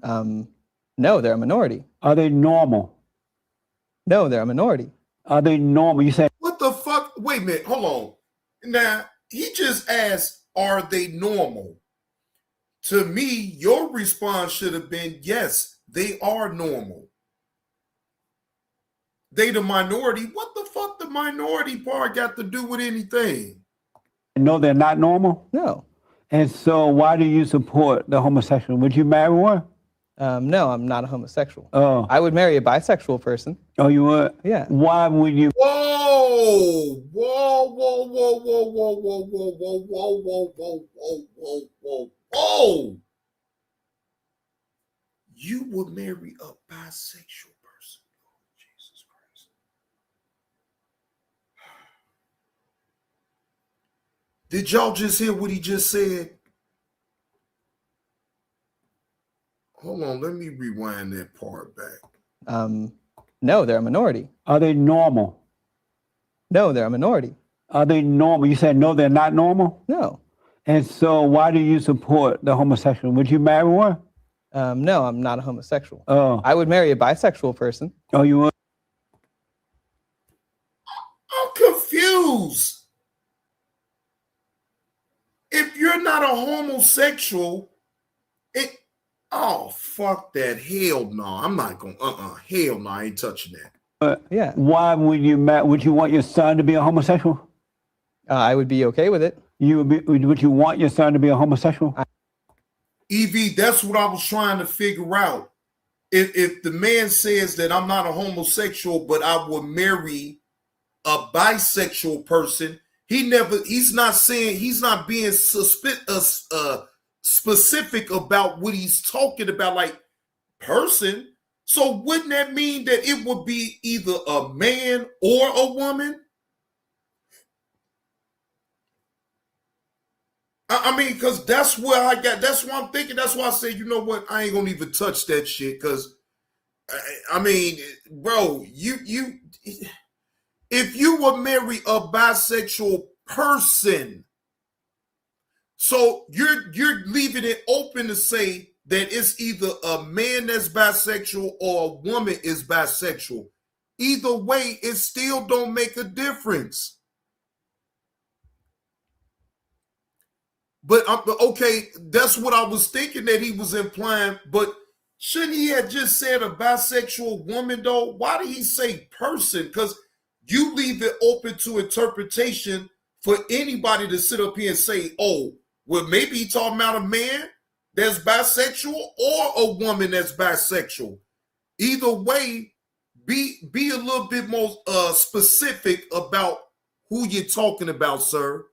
No, they're a minority. Are they normal? No, they're a minority. Are they normal? You say, what the fuck? Wait a minute, hold on. Now, he just asked, are they normal? To me, your response should have been, yes, they are normal. They the minority. What the fuck the minority part got to do with anything? No, they're not normal? No. And so why do you support the homosexual? Would you marry one? No, I'm not a homosexual. Oh. I would marry a bisexual person. Oh, you would? Yeah. Why would you? Whoa, whoa, whoa, whoa, whoa, whoa, whoa, whoa, whoa, whoa, whoa, whoa, whoa, whoa, whoa, whoa. You would marry a bisexual person. Oh, Jesus Christ. Did y'all just hear what he just said? Hold on, let me rewind that part back. No, they're a minority. Are they normal? No, they're a minority. Are they normal? You said no, they're not normal? No. And so why do you support the homosexual? Would you marry one? No, I'm not a homosexual. Oh. I would marry a bisexual person. Oh, you would? I'm confused. If you're not a homosexual, oh, fuck that. Hell no. I'm not going, hell no, I ain't touching that. Yeah. Why would you want your son to be a homosexual? I would be okay with it. Would you want your son to be a homosexual? Evie, that's what I was trying to figure out. If the man says that I'm not a homosexual, but I would marry a bisexual person, he's not being specific about what he's talking about, like person. So wouldn't that mean that it would be either a man or a woman? I mean, because that's where that's what I'm thinking. That's why I say, you know what? I ain't gonna even touch that shit. Because I mean, bro, if you would marry a bisexual person, So you're leaving it open to say that it's either a man that's bisexual or a woman is bisexual. Either way, it still don't make a difference. But okay, that's what I was thinking that he was implying. But shouldn't he have just said a bisexual woman though? Why did he say person? Because you leave it open to interpretation for anybody to sit up here and say, oh, well, maybe he's talking about a man that's bisexual or a woman that's bisexual. Either way, be a little bit more specific about who you're talking about, sir.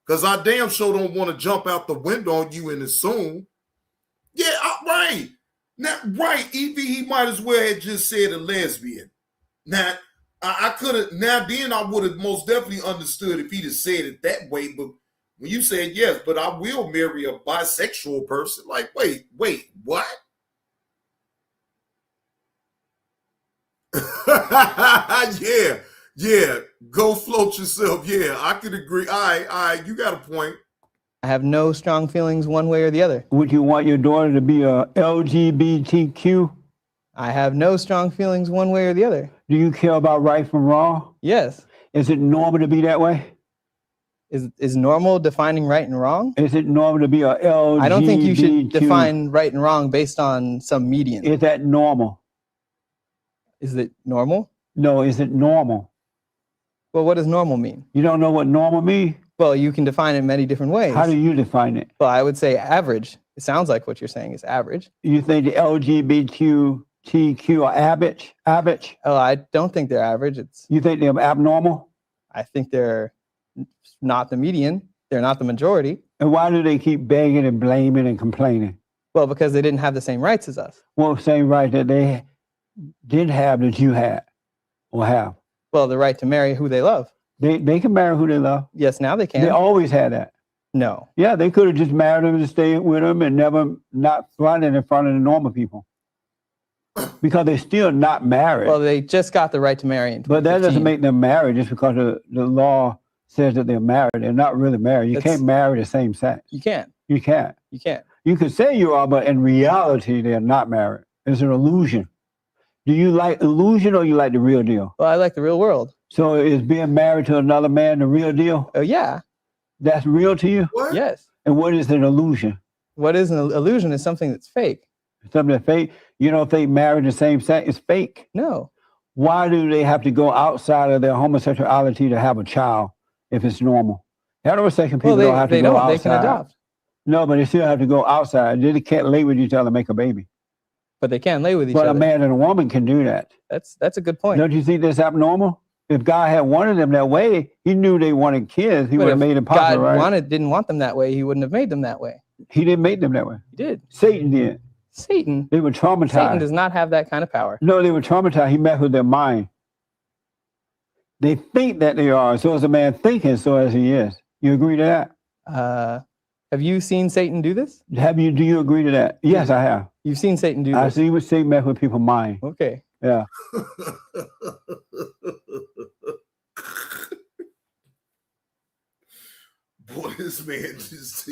Because I damn sure don't want to jump out the window on you and assume. Yeah, right. Now, right, Evie, he might as well have just said a lesbian. Now, I could have, now then I would have most definitely understood if he'd have said it that way, but when you said yes, but I will marry a bisexual person, like, wait, what? yeah, go float yourself. Yeah, I could agree. All right, you got a point. I have no strong feelings one way or the other. Would you want your daughter to be a LGBTQ? I have no strong feelings one way or the other. Do you care about right from wrong? Yes. Is it normal to be that way? Is normal defining right and wrong? Is it normal to be a LGBTQ? I don't think you should define right and wrong based on some median. Is that normal? Is it normal? No, is it normal? Well, what does normal mean? You don't know what normal means? Well, you can define it in many different ways. How do you define it? Well, I would say average. It sounds like what you're saying is average. You think the LGBTQ are average? Oh, I don't think they're average. You think they're abnormal? I think they're not the median. They're not the majority. And why do they keep begging and blaming and complaining? Well, because they didn't have the same rights as us. Well, same right that they did have that you had or have. Well, the right to marry who they love. They can marry who they love. Yes, now they can. They always had that. No. Yeah, they could have just married him and stayed with him and never not fronted in front of the normal people. Because they're still not married. Well, they just got the right to marry in 2015. But that doesn't make them married just because the law says that they're married. They're not really married. You can't marry the same sex. You can't. You can't. You can't. You could say you are, but in reality, they're not married. It's an illusion. Do you like illusion or you like the real deal? Well, I like the real world. So is being married to another man the real deal? Oh, yeah. That's real to you? What? Yes. And what is an illusion? What is an illusion is something that's fake. Something that's fake? You don't think married the same sex is fake? No. Why do they have to go outside of their homosexuality to have a child if it's normal? Heterosexual people don't have to go outside. They can adopt. No, but they still have to go outside. They can't lay with each other and make a baby. But they can lay with each other. But a man and a woman can do that. That's a good point. Don't you think that's abnormal? If God had wanted them that way, he knew they wanted kids. He would have made it possible, right? God didn't want them that way. He wouldn't have made them that way. He didn't make them that way. He did. Satan did. Satan? They were traumatized. Satan does not have that kind of power. No, they were traumatized. He messed with their mind. They think that they are. So is a man thinking, so as he is. You agree to that? Have you seen Satan do this? Do you agree to that? Yes, I have. You've seen Satan do this? I've seen Satan mess with people's mind. Okay. Yeah. Boy, this man just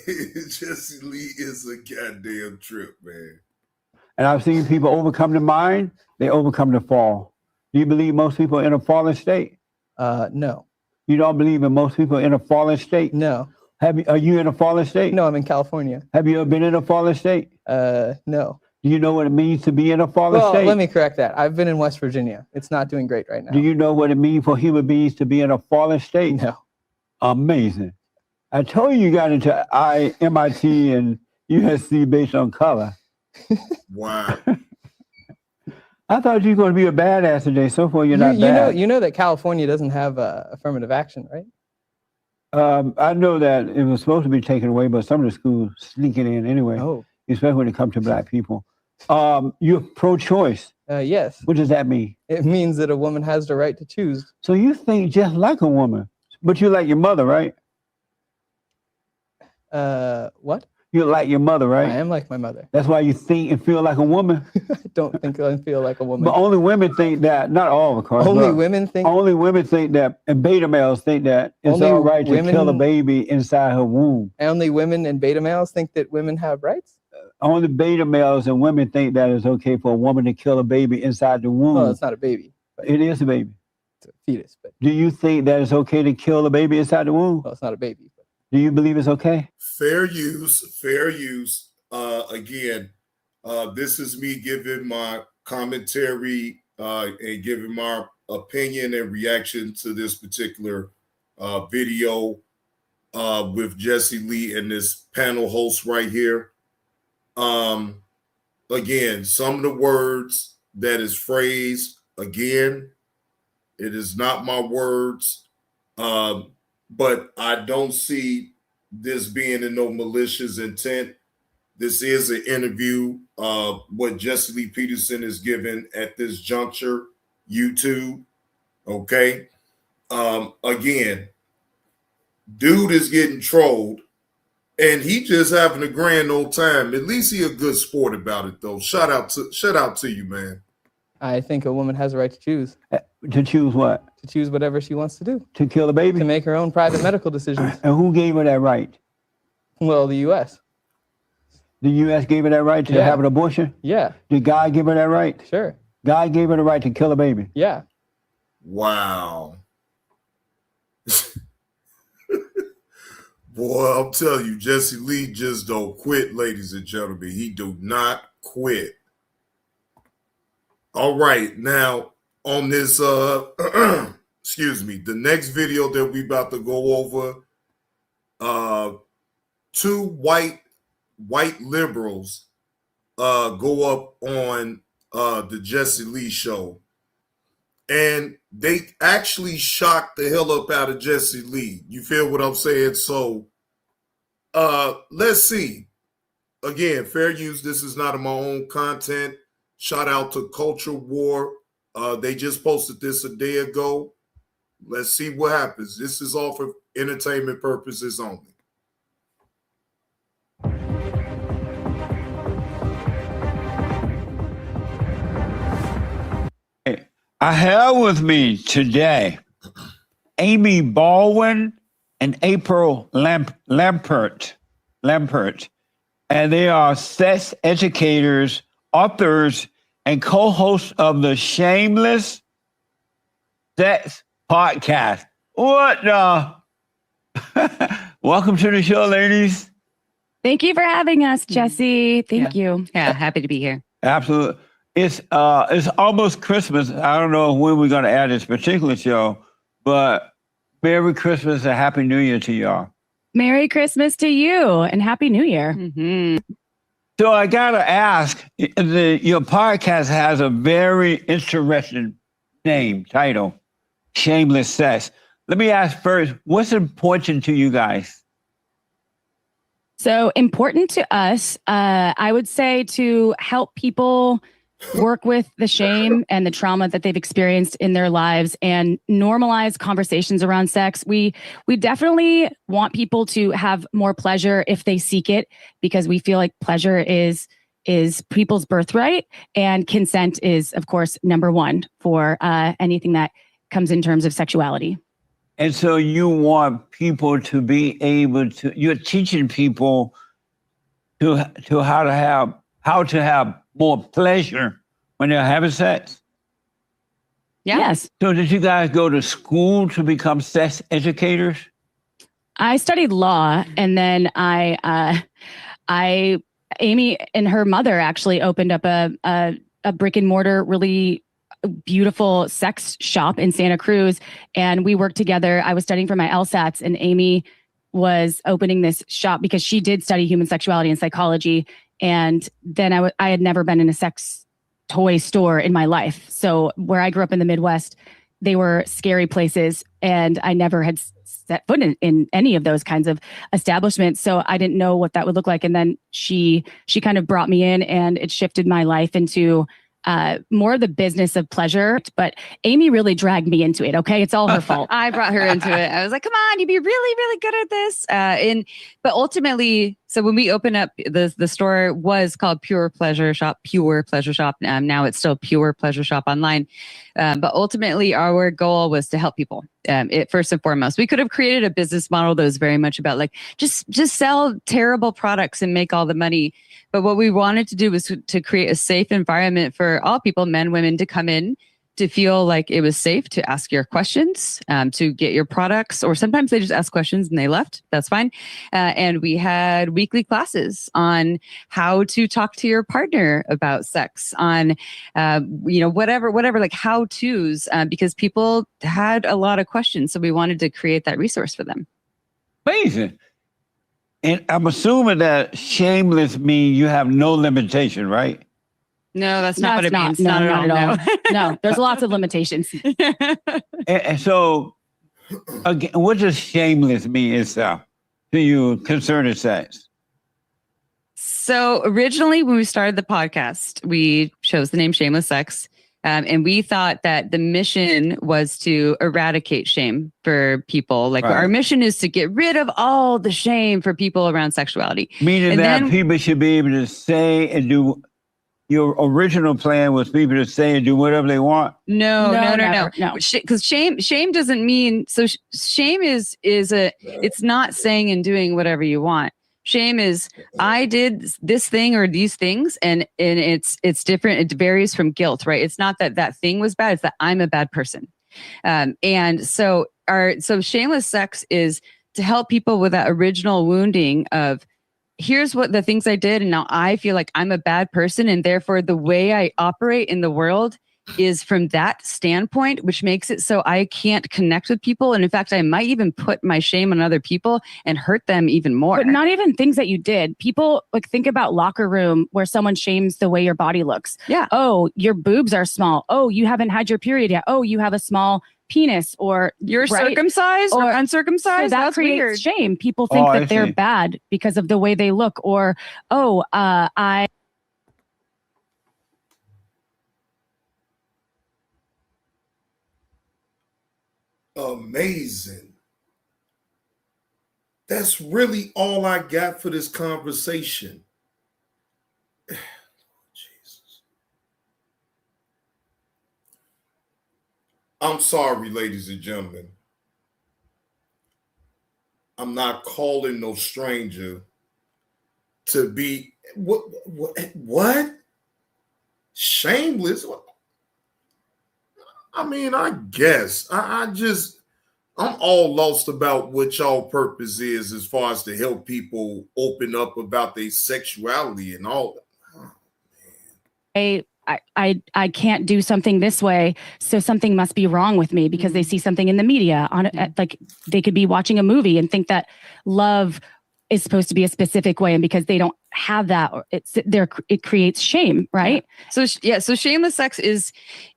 Jesse Lee is a goddamn trip, man. And I've seen people overcome the mind, they overcome the fall. Do you believe most people are in a fallen state? No. You don't believe in most people in a fallen state? No. Are you in a fallen state? No, I'm in California. Have you ever been in a fallen state? No. Do you know what it means to be in a fallen state? Well, let me correct that. I've been in West Virginia. It's not doing great right now. Do you know what it means for human beings to be in a fallen state? No. Amazing. I told you got into MIT and USC based on color. Wow. I thought you were going to be a badass today. So far, you're not bad. You know that California doesn't have affirmative action, right? I know that it was supposed to be taken away, but some of the schools sneak it in anyway. Oh. Especially when it comes to black people. You're pro-choice. Yes. What does that mean? It means that a woman has the right to choose. So you think just like a woman, but you like your mother, right? What? You're like your mother, right? I am like my mother. That's why you think and feel like a woman. I don't think I feel like a woman. But only women think that. Not all, of course. Only women think. Only women think that, and beta males think that it's Only all right to women- kill a baby inside her womb. Only women and beta males think that women have rights. Only beta males and women think that it's okay for a woman to kill a baby inside the womb. Well, it's not a baby. It is a baby. It's a fetus, but Do you think that it's okay to kill a baby inside the womb? well, it's not a baby. But Do you believe it's okay? Fair use, fair use. Again, this is me giving my commentary and giving my opinion and reaction to this particular video with Jesse Lee and this panel host right here. Again, some of the words that is phrased, again, it is not my words, but I don't see this being in no malicious intent. This is an interview, what Jesse Lee Peteron is given at this juncture, YouTube, okay? Again, dude is getting trolled, and he just having a grand old time. At least he a good sport about it, though. Shout out to you, man. I think a woman has a right to choose. To choose what? To choose whatever she wants to do. To kill a baby? To make her own private medical decisions. And who gave her that right? Well, the U.S. The U.S. gave her that right to have an abortion? Yeah. Did God give her that right? Sure. God gave her the right to kill a baby? Yeah. Wow. Boy, I'm telling you, Jesse Lee just don't quit, ladies and gentlemen. He do not quit. All right, now on this, excuse me, the next video that we about to go over, two white liberals go up on the Jesse Lee show, and they actually shocked the hell up out of Jesse Lee. You feel what I'm saying? So let's see. Again, fair use. This is not of my own content. Shout out to Culture War. They just posted this a day ago. Let's see what happens. This is all for entertainment purposes only. I have with me today Amy Baldwin and April Lampert, and they are sex educators, authors, and co-hosts of the Shameless Sex Podcast. What the? Welcome to the show, ladies. Thank you for having us, Jesse. Thank you. Yeah, happy to be here. Absolutely. It's almost Christmas. I don't know when we're going to add this particular show, but Merry Christmas and Happy New Year to y'all. Merry Christmas to you and Happy New Year. Mm-hmm. So I got to ask, your podcast has a very interesting title, Shameless Sex. Let me ask first, what's important to you guys? So important to us, I would say to help people work with the shame and the trauma that they've experienced in their lives and normalize conversations around sex. We definitely want people to have more pleasure if they seek it, because we feel like pleasure is people's birthright, and consent is, of course, number one for anything that comes in terms of sexuality. And so you want people to be able to, you're teaching people to how to have more pleasure when they're having sex. Yeah. Yes. So did you guys go to school to become sex educators? I studied law, and then Amy and her mother actually opened up a brick and mortar, really beautiful sex shop in Santa Cruz, and we worked together. I was studying for my LSATs, and Amy was opening this shop because she did study human sexuality and psychology. And then I had never been in a sex toy store in my life. So where I grew up in the Midwest, they were scary places, and I never had set foot in any of those kinds of establishments. So I didn't know what that would look like. And then she kind of brought me in, and it shifted my life into more of the business of pleasure. But Amy really dragged me into it. Okay. It's all her fault. I brought her into it. I was like, come on, you'd be really, really good at this. But ultimately, So when we opened up, the store was called Pure Pleasure Shop. Now it's still Pure Pleasure Shop online. But ultimately, our goal was to help people. It first and foremost, we could have created a business model that was very much about like just sell terrible products and make all the money. But what we wanted to do was to create a safe environment for all people, men, women, to come in, to feel like it was safe to ask your questions, to get your products, or sometimes they just ask questions and they left. That's fine. And we had weekly classes on how to talk to your partner about sex, on, whatever, like how-tos, because people had a lot of questions. So we wanted to create that resource for them. Amazing. And I'm assuming that shameless means you have no limitation, right? No, that's not what it means. No, Not not at all. No, there's lots of limitations. And so, again, what does shameless mean itself to you concerning sex? So originally, when we started the podcast, we chose the name Shameless Sex. And we thought that the mission was to eradicate shame for people. Like our mission is to get rid of all the shame for people around sexuality. Meaning and that then, people should be able to say and do. Your original plan was people to say and do whatever they want. No. No. Because shame doesn't mean, so shame is it's not saying and doing whatever you want. Shame is, I did this thing or these things, and it's different. It varies from guilt, right? It's not that thing was bad. It's that I'm a bad person. And so shameless sex is to help people with that original wounding of, here's what the things I did, and now I feel like I'm a bad person, and therefore the way I operate in the world is from that standpoint, which makes it so I can't connect with people. And in fact, I might even put my shame on other people and hurt them even more. But not even things that you did. People like think about locker room where someone shames the way your body looks. Yeah. Oh, your boobs are small. Oh, you haven't had your period yet. Oh, you have a small penis, or you're circumcised or uncircumcised. So that That's creates weird. shame. People think that they're bad because of the way they look, or Amazing. That's really all I got for this conversation. Jesus. I'm sorry, ladies and gentlemen. I'm not calling no stranger to be what? Shameless? I mean, I guess I'm all lost about what y'all purpose is as far as to help people open up about their sexuality and all that. I can't do something this way, so something must be wrong with me, because they see something in the media like they could be watching a movie and think that love is supposed to be a specific way, and because they don't have that, it creates shame, right? Yeah. So shameless sex is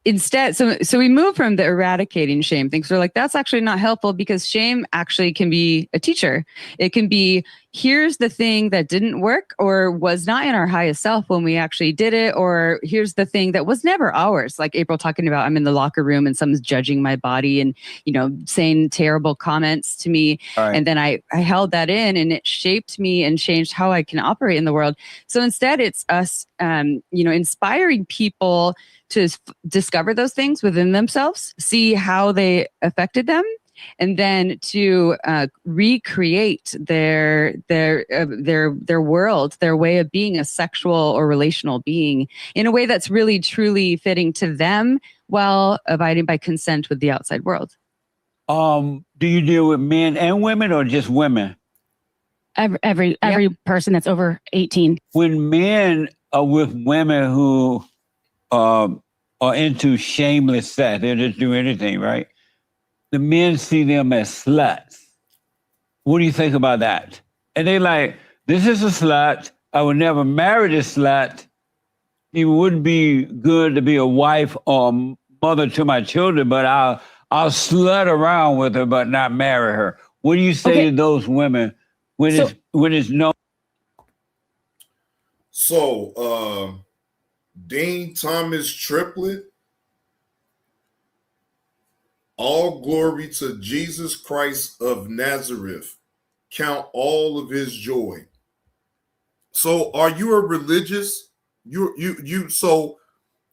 instead. So we move from the eradicating shame thing. So we're like, that's actually not helpful, because shame actually can be a teacher. It can be, here's the thing that didn't work or was not in our highest self when we actually did it, or here's the thing that was never ours. Like April talking about, I'm in the locker room and someone's judging my body and, saying terrible comments to me. Right. And then I held that in, and it shaped me and changed how I can operate in the world. So instead it's us, inspiring people to discover those things within themselves, see how they affected them, and then to recreate their world, their way of being a sexual or relational being in a way that's really truly fitting to them, while abiding by consent with the outside world. Do you deal with men and women, or just women? Every person that's over 18. When men are with women who are into shameless sex, they just do anything, right? The men see them as sluts. What do you think about that? And they like, this is a slut. I would never marry this slut. It would be good to be a wife or mother to my children, but I'll slut around with her, but not marry her. What do you say to those women when it's no? So, Dean Thomas Triplet, all glory to Jesus Christ of Nazareth. Count all of his joy. So are you a religious? So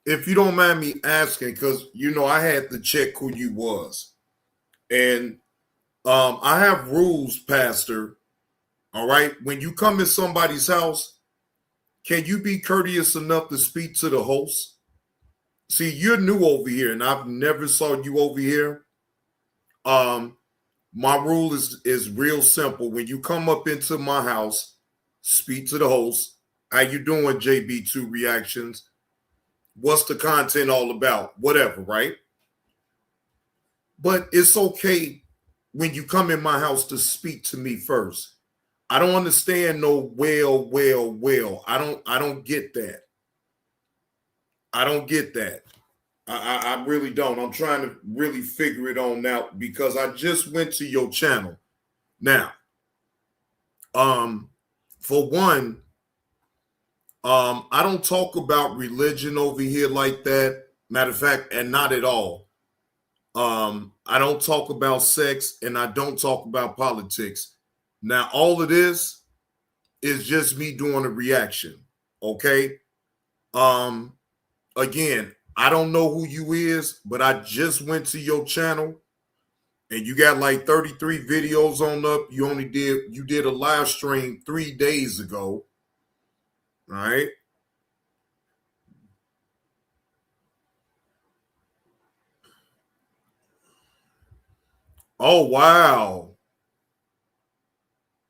if you don't mind me asking, because I had to check who you was. And I have rules, Pastor. All right. When you come in somebody's house, can you be courteous enough to speak to the host? See, you're new over here, and I've never saw you over here. My rule is real simple. When you come up into my house, speak to the host. How you doing, JB2 Reactions? What's the content all about? Whatever, right? But it's okay when you come in my house to speak to me first. I don't understand no well. I don't get that. I don't get that. I really don't. I'm trying to really figure it on out because I just went to your channel. Now, for one, I don't talk about religion over here like that. Matter of fact, and not at all. I don't talk about sex and I don't talk about politics. Now, all of this is just me doing a reaction. Okay. Again, I don't know who you is, but I just went to your channel and you got like 33 videos on up. You did a live stream 3 days ago. All right. Oh, wow.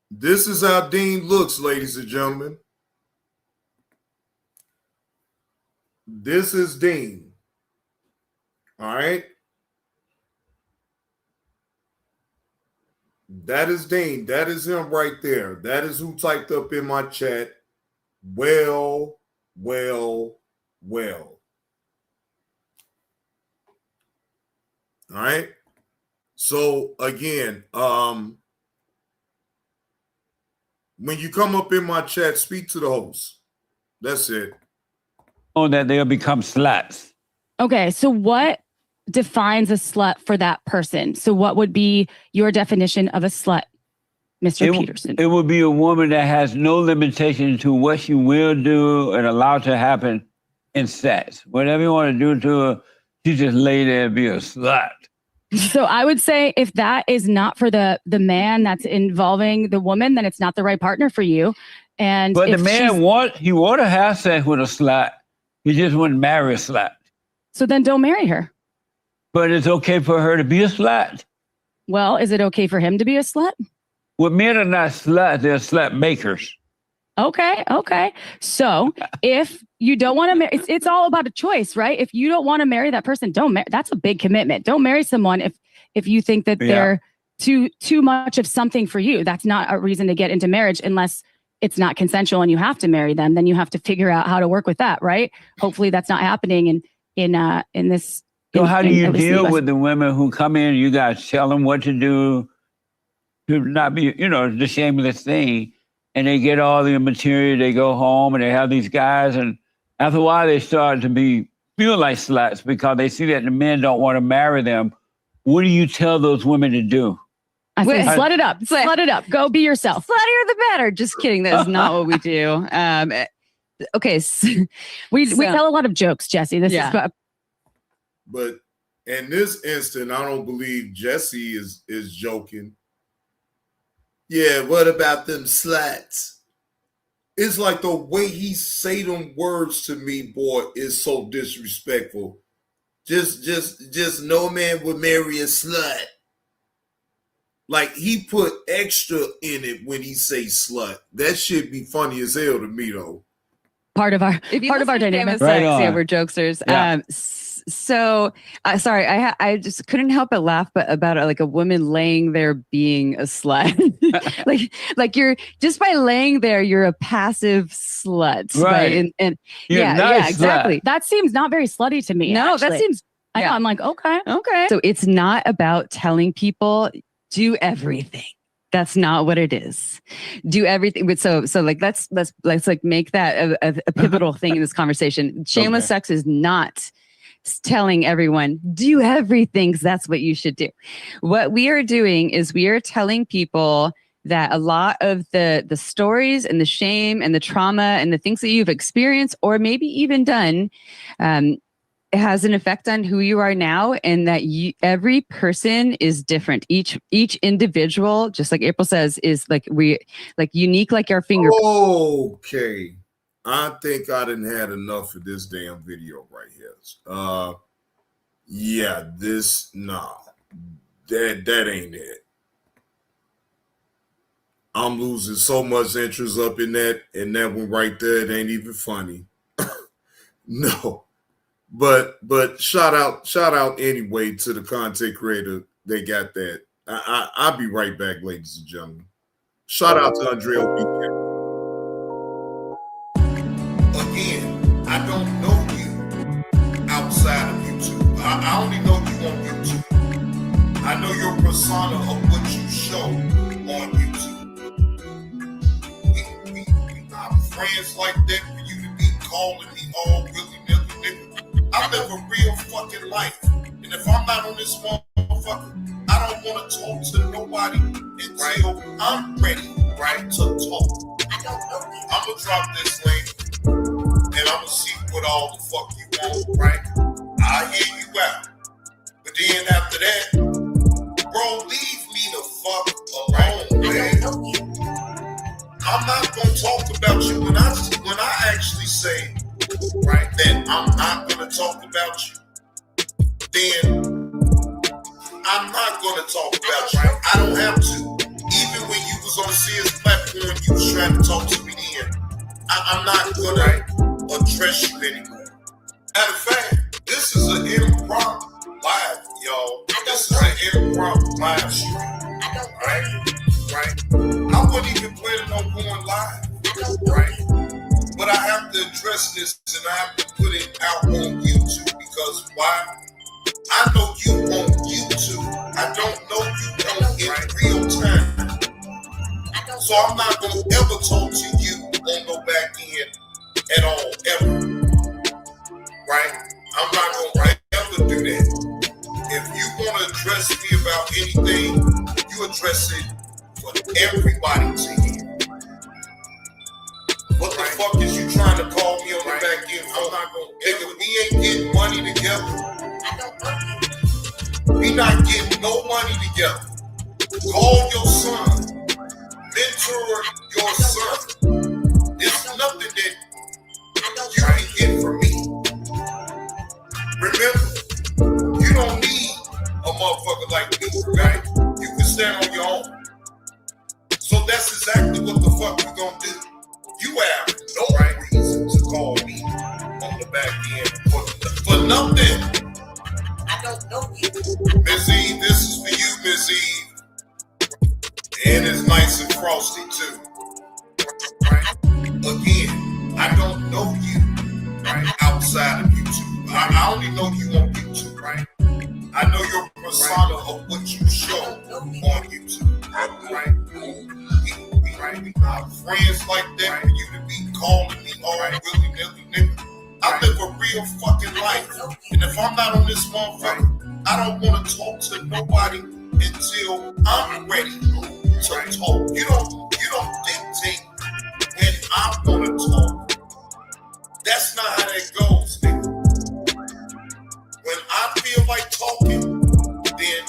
This is how Dean looks, ladies and gentlemen. This is Dean. All right. That is Dean. That is him right there. That is who typed up in my chat. Well. All right. So again, when you come up in my chat, speak to the host. That's it. Oh, that they'll become sluts. Okay, so what defines a slut for that person? So what would be your definition of a slut, Mr. Peterson? It would be a woman that has no limitation to what she will do and allow to happen in sex. Whatever you want to do to her, she just lay there and be a slut. So I would say if that is not for the man that's involving the woman, then it's not the right partner for you. And but the man want to have sex with a slut. He just wouldn't marry a slut. So then don't marry her. But it's okay for her to be a slut. Well, is it okay for him to be a slut? Well, men are not sluts, they're slut makers. Okay. So if you don't want to marry, it's all about a choice, right? If you don't want to marry that person, don't marry. That's a big commitment. Don't marry someone if you think that they're too much of something for you. That's not a reason to get into marriage unless it's not consensual and you have to marry them. Then you have to figure out how to work with that, right? Hopefully that's not happening in this. So how do you deal with the women who come in? You guys tell them what to do to not be, the shameless thing. And they get all the material, they go home and they have these guys. And after a while, they start to feel like sluts because they see that the men don't want to marry them. What do you tell those women to do? I say, slut it up. Slut it up. Go be yourself. Sluttier the better. Just kidding. That's not what we do. Okay. So, we tell a lot of jokes, Jesse. This is. But in this instant, I don't believe Jesse is joking. Yeah, what about them sluts? It's like the way he say them words to me, boy, is so disrespectful. Just no man would marry a slut. Like he put extra in it when he say slut. That should be funny as hell to me, though. Part of our dynamic. Right on. Yeah, we're jokesters. Yeah. So sorry, I just couldn't help but laugh about like a woman laying there being a slut. like you're just by laying there, you're a passive slut, right? And yeah, exactly. That seems not very slutty to me. No, actually. that seems. I know, I'm like, okay. So it's not about telling people do everything. That's not what it is. Do everything. But so like let's like make that a pivotal thing in this conversation. Shameless sex is not telling everyone do everything because that's what you should do. What we are doing is we are telling people that a lot of the stories and the shame and the trauma and the things that you've experienced or maybe even done it has an effect on who you are now, and that every person is different. Each individual, just like April says, is like unique, like our fingerprint. Okay, I think I didn't had enough of this damn video right here. Yeah, that ain't it. I'm losing so much interest up in that one right there. It ain't even funny. No. But shout out anyway to the content creator. They got that. I'll be right back, ladies and gentlemen. Shout out to Andrea Weekend. Again, I don't know you outside of YouTube. I only know you on YouTube. I know your persona of what you show on YouTube. We not friends like that for you to be calling me all willy-nilly, nigga. I live a real fucking life. And if I'm not on this motherfucker, I don't want to talk to nobody until I'm ready, right, to talk. I'm going to drop this link and I'm going to see what all the fuck you want, right? I'll hear you out. But then after that, bro, leave me the fuck alone, man. I'm not going to talk about you when I actually say, right, that I'm not going to talk about you, then I'm not going to talk about you. Right? I don't have to. Even when you was on Sears platform, you was trying to talk to me then. I'm not going to address you anymore. Matter of fact, this is an improv live, y'all. This is an improv live stream. Right? I wasn't even planning on going live. Right? But I have to address this and I have to put it out on YouTube because why? I know you on YouTube. I don't know you on in real time. So I'm not going to ever talk to you on no back end at all, ever. Right? I'm not going to ever do that. If you want to address me about anything, you address it for everybody to hear. What the fuck is you trying to call me on the back end? I'm not gonna. Nigga, we ain't getting money together. We not getting no money together. Call your son. Mentor your son. There's nothing that you can get from me. Remember, you don't need a motherfucker like me, right? You can stand on your own. So that's exactly what the fuck we gonna do. You have no right reason to call me on the back end for nothing. I don't know you. Miss Eve, this is for you, Miss Eve. And it's nice and frosty too. Right? Again, I don't know you, right, outside of YouTube. I only know you on YouTube, right? I know your persona of what you show on YouTube, right? We not friends like that for you to be calling me all right, willy-nilly, nigga. I live a real fucking life. And if I'm not on this motherfucker, I don't want to talk to nobody until I'm ready to talk. You don't dictate when I'm gonna talk. That's not how that goes, nigga. When I feel like talking, then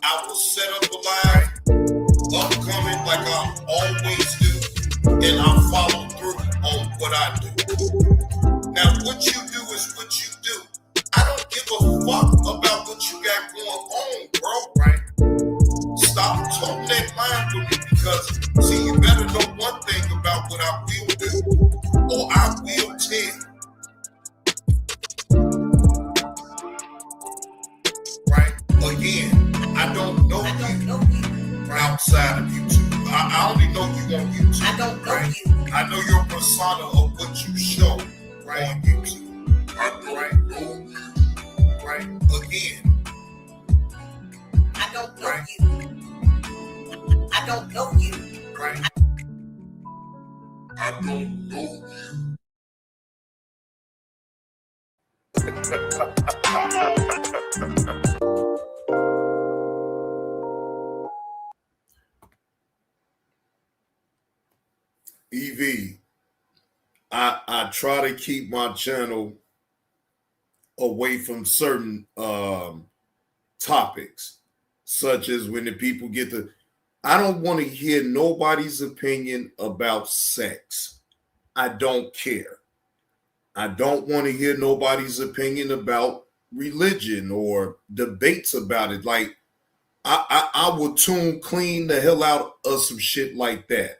I will set up a line, upcoming like I always do, and I'll follow through on what I do. Now, what you do is what you do. I don't give a fuck about what you got going on, bro, right? Stop talking that line with me because, see, you better know one thing about what I will do, or I will tell. Right? Again, I don't know you outside of YouTube. I only know you on YouTube. I don't know right? You. I know your persona of what you show right on YouTube. Right? Right? Again. I don't know right? You. I don't know you. Right? I don't know you. EV, I try to keep my channel away from certain topics, such as when the people get the. I don't want to hear nobody's opinion about sex. I don't care. I don't want to hear nobody's opinion about religion or debates about it. Like, I will clean the hell out of some shit like that.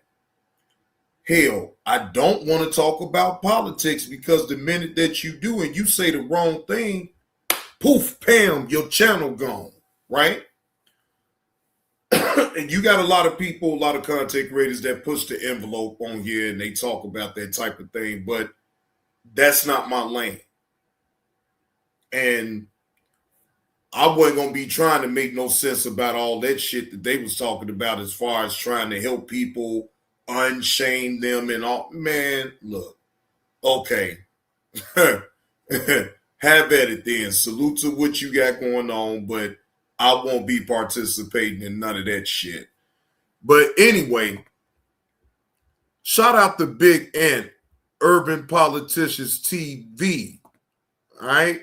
Hell, I don't want to talk about politics because the minute that you do and you say the wrong thing, poof, Pam, your channel gone, right? And you got a lot of people, a lot of content creators that push the envelope on here and they talk about that type of thing, but that's not my lane. And I wasn't going to be trying to make no sense about all that shit that they was talking about as far as trying to help people, unshame them and all. Man, look, okay. Have at it then. Salute to what you got going on, but I won't be participating in none of that shit. But anyway, shout out to Big Ant, Urban Politicians TV. All right.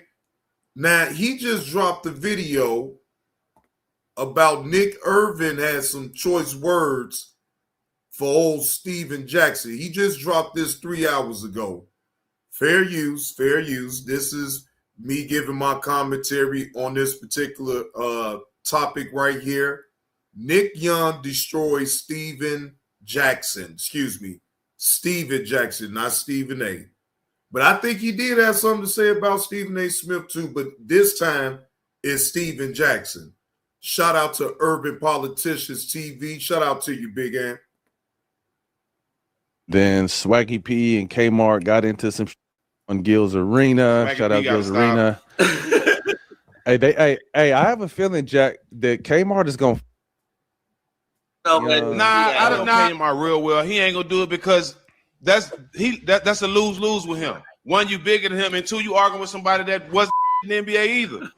Now, he just dropped a video about Nick Irvin had some choice words for old Steven Jackson. He just dropped this 3 hours ago. Fair use, fair use. This is me giving my commentary on this particular topic right here. Nick Young destroys Steven Jackson. Excuse me, Steven Jackson, not Stephen A. But I think he did have something to say about Stephen A. Smith too, but this time it's Steven Jackson. Shout out to Urban Politicians TV. Shout out to you, Big Ant. Then Swaggy P and Kmart got into some on Gil's Arena. Swaggy Shout P out gotta Gil's Arena. Hey, I have a feeling, Jack, that Kmart is gonna. I don't know Kmart real well. He ain't gonna do it because that's a lose-lose with him. One, you bigger than him, and two, you arguing with somebody that wasn't in the NBA either.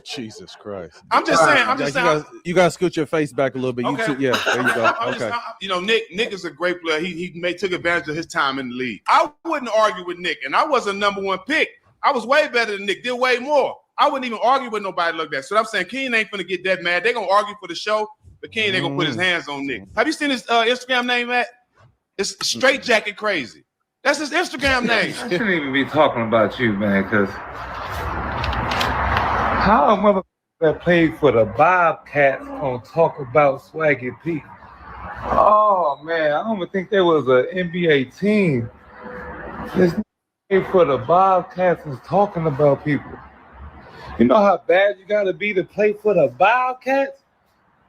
Jesus Christ. I'm just saying. You gotta scoot your face back a little bit. Okay. Yeah, there you go. Okay. Nick is a great player. He took advantage of his time in the league. I wouldn't argue with Nick, and I was a #1 pick. I was way better than Nick, did way more. I wouldn't even argue with nobody like that. So I'm saying King ain't gonna get that mad. They're gonna argue for the show, but King ain't gonna put his hands on Nick. Have you seen his Instagram name, Matt? It's Straight Jacket Crazy. That's his Instagram name. I shouldn't even be talking about you, man, because how a motherfucker that played for the Bobcats gonna talk about Swaggy P? Oh man, I don't even think there was an NBA team. This nigga for the Bobcats is talking about people. You know how bad you gotta be to play for the Bobcats?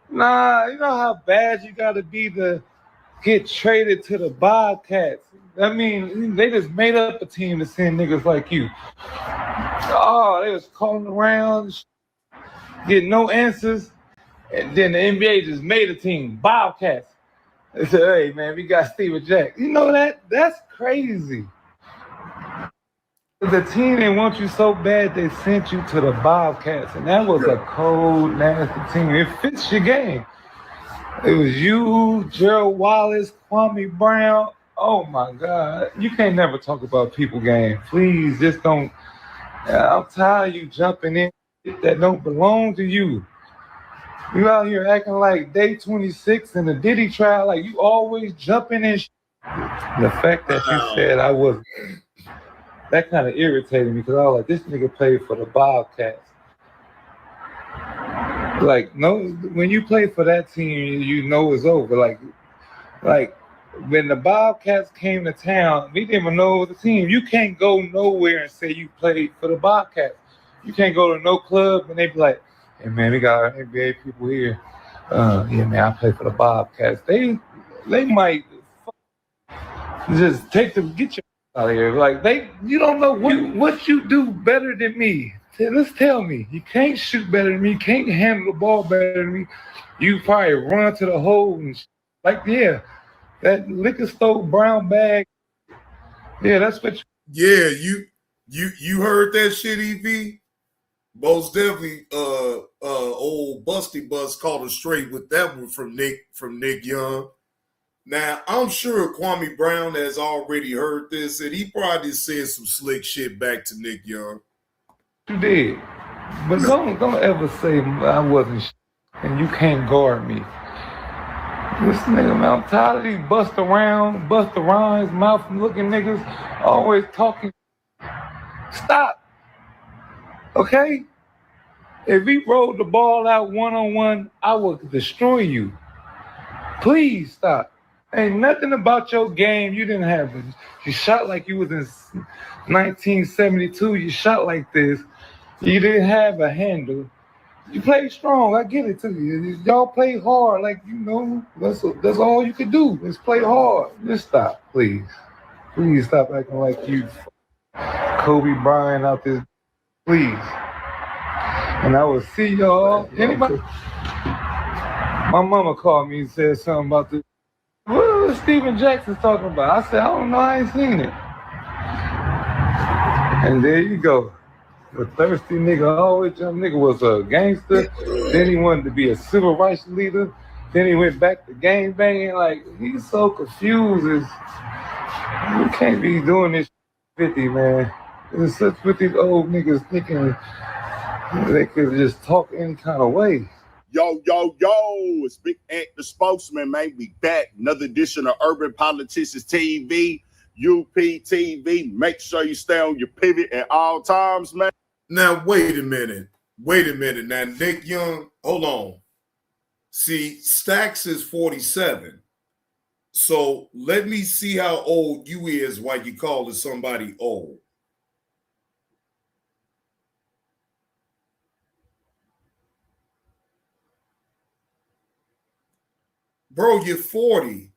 Nah, you know how bad you gotta be to get traded to the Bobcats. I mean, they just made up a team to send niggas like you. Oh, they was calling around, getting no answers, and then the NBA just made a team, Bobcats. They said, hey, man, we got Steven Jack. You know that? That's crazy. The team they want you so bad, they sent you to the Bobcats, and that was a cold, nasty team. It fits your game. It was you, Gerald Wallace, Kwame Brown. Oh my God. You can't never talk about people game. Please just don't. I'm tired of you jumping in that don't belong to you. You out here acting like day 26 in the Diddy trial, like you always jumping in. The fact that you said I was, that kind of irritated me because I was like, this nigga played for the Bobcats. Like, no, when you play for that team, you know it's over. Like when the Bobcats came to town, we didn't even know the team. You can't go nowhere and say you played for the Bobcats. You can't go to no club and they be like, hey man, we got our NBA people here. Yeah man, I play for the Bobcats. They might just get your out of here. Like you don't know what you do better than me. Let's tell me. You can't shoot better than me. You can't handle the ball better than me. You probably run to the hole and that liquor store brown bag. Yeah, that's what. Yeah, you heard that shit, EV. Most definitely. Old Busty Bus called us straight with that one from Nick Young. Now, I'm sure Kwame Brown has already heard this, and he probably said some slick shit back to Nick Young. You did. But don't ever say I wasn't and you can't guard me. This nigga, man, I'm tired of these bust around his mouth looking niggas always talking. Stop. Okay? If he rolled the ball out one-on-one, I would destroy you. Please stop. Ain't nothing about your game you didn't have. You shot like you was in 1972. You shot like this. You didn't have a handle. You played strong. I get it to you. Y'all play hard. Like, you know, that's all you could do is play hard. Just stop, please. Please stop acting like you Kobe Bryant out there. Please. And I will see y'all. Anybody? My mama called me and said something about this. What was Steven Jackson talking about? I said, I don't know. I ain't seen it. And there you go. The thirsty nigga, always young nigga was a gangster. Then he wanted to be a civil rights leader. Then he went back to gang banging. Like, he's so confused. You can't be doing this 50, man. It's such with these old niggas thinking they could just talk any kind of way. Yo, it's Big Ant the Spokesman, man. We back. Another edition of Urban Politicians TV, UPTV. Make sure you stay on your pivot at all times, man. Now, wait a minute. Now, Nick Young, hold on. See, Stacks is 47. So let me see how old you is while you calling somebody old. Bro, you're 40.